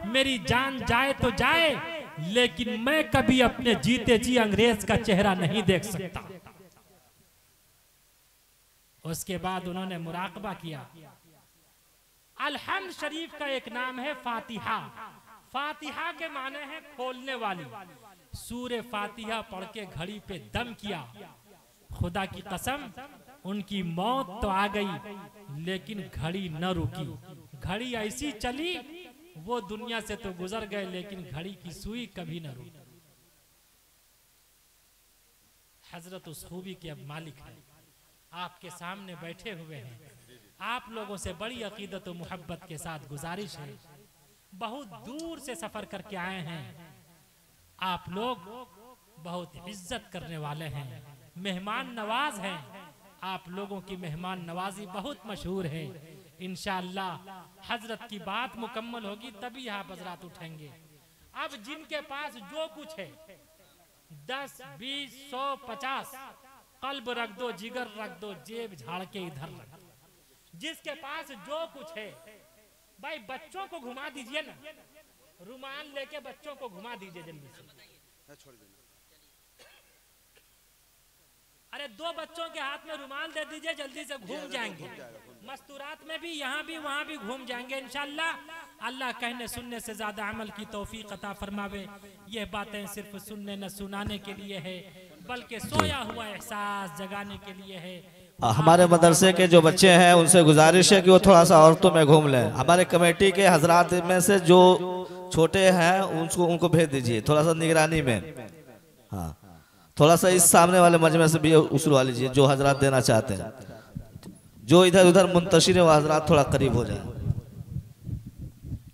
मेरी जान जाए तो जाए, लेकिन मैं कभी अपने जीते जी अंग्रेज का चेहरा नहीं देख सकता। उसके बाद उन्होंने मुराकबा किया। अलहम्द शरीफ का एक नाम है फातिहा। फातिहा के माने हैं खोलने वाली। सूरे फातिहा पढ़ के घड़ी पे दम किया। खुदा की कसम, उनकी मौत तो आ गई लेकिन घड़ी न रुकी। घड़ी ऐसी चली, वो दुनिया से तो गुजर गए लेकिन घड़ी की सुई कभी न रुकी। हजरत उस खूबी के अब मालिक है, आपके सामने बैठे हुए हैं। आप लोगों से बड़ी अकीदत और मोहब्बत के साथ गुजारिश है, बहुत दूर से सफर करके आए हैं। आप लोग बहुत इज्जत करने वाले हैं, मेहमान नवाज हैं। आप लोगों की मेहमान नवाजी बहुत मशहूर है। इंशाअल्लाह हजरत की बात मुकम्मल होगी तभी यहाँ हजरात उठेंगे। अब जिनके पास जो कुछ है 10, 20, 100, 50 कल्ब रख दो, जिगर रख दो, जेब झाड़ के इधर रख दो। जिसके पास जो कुछ है, भाई बच्चों को घुमा दीजिए ना, रुमाल लेके बच्चों को घुमा दीजिए जल्दी से। अरे 2 बच्चों के हाथ में रुमाल दे दीजिए, जल्दी से घूम जाएंगे। मस्तूरात में भी, यहाँ भी वहाँ भी घूम जाएंगे इंशाअल्लाह। अल्लाह कहने सुनने से ज्यादा अमल की तौफीक अता फरमावे। यह बातें सिर्फ सुनने न सुनाने के लिए है, बल्कि सोया हुआ एहसास जगाने के लिए है। हमारे मदरसे के जो बच्चे हैं उनसे गुजारिश है कि वो थोड़ा सा औरतों में घूम लें। हमारे कमेटी के हजरात में से जो छोटे हैं उनको भेज दीजिए थोड़ा सा निगरानी में। हाँ, थोड़ा सा इस सामने वाले मजमे से भी उसलवा लीजिए जो हजरात देना चाहते हैं। जो इधर उधर मुंतशिर है वो हजरात थोड़ा करीब हो जाए।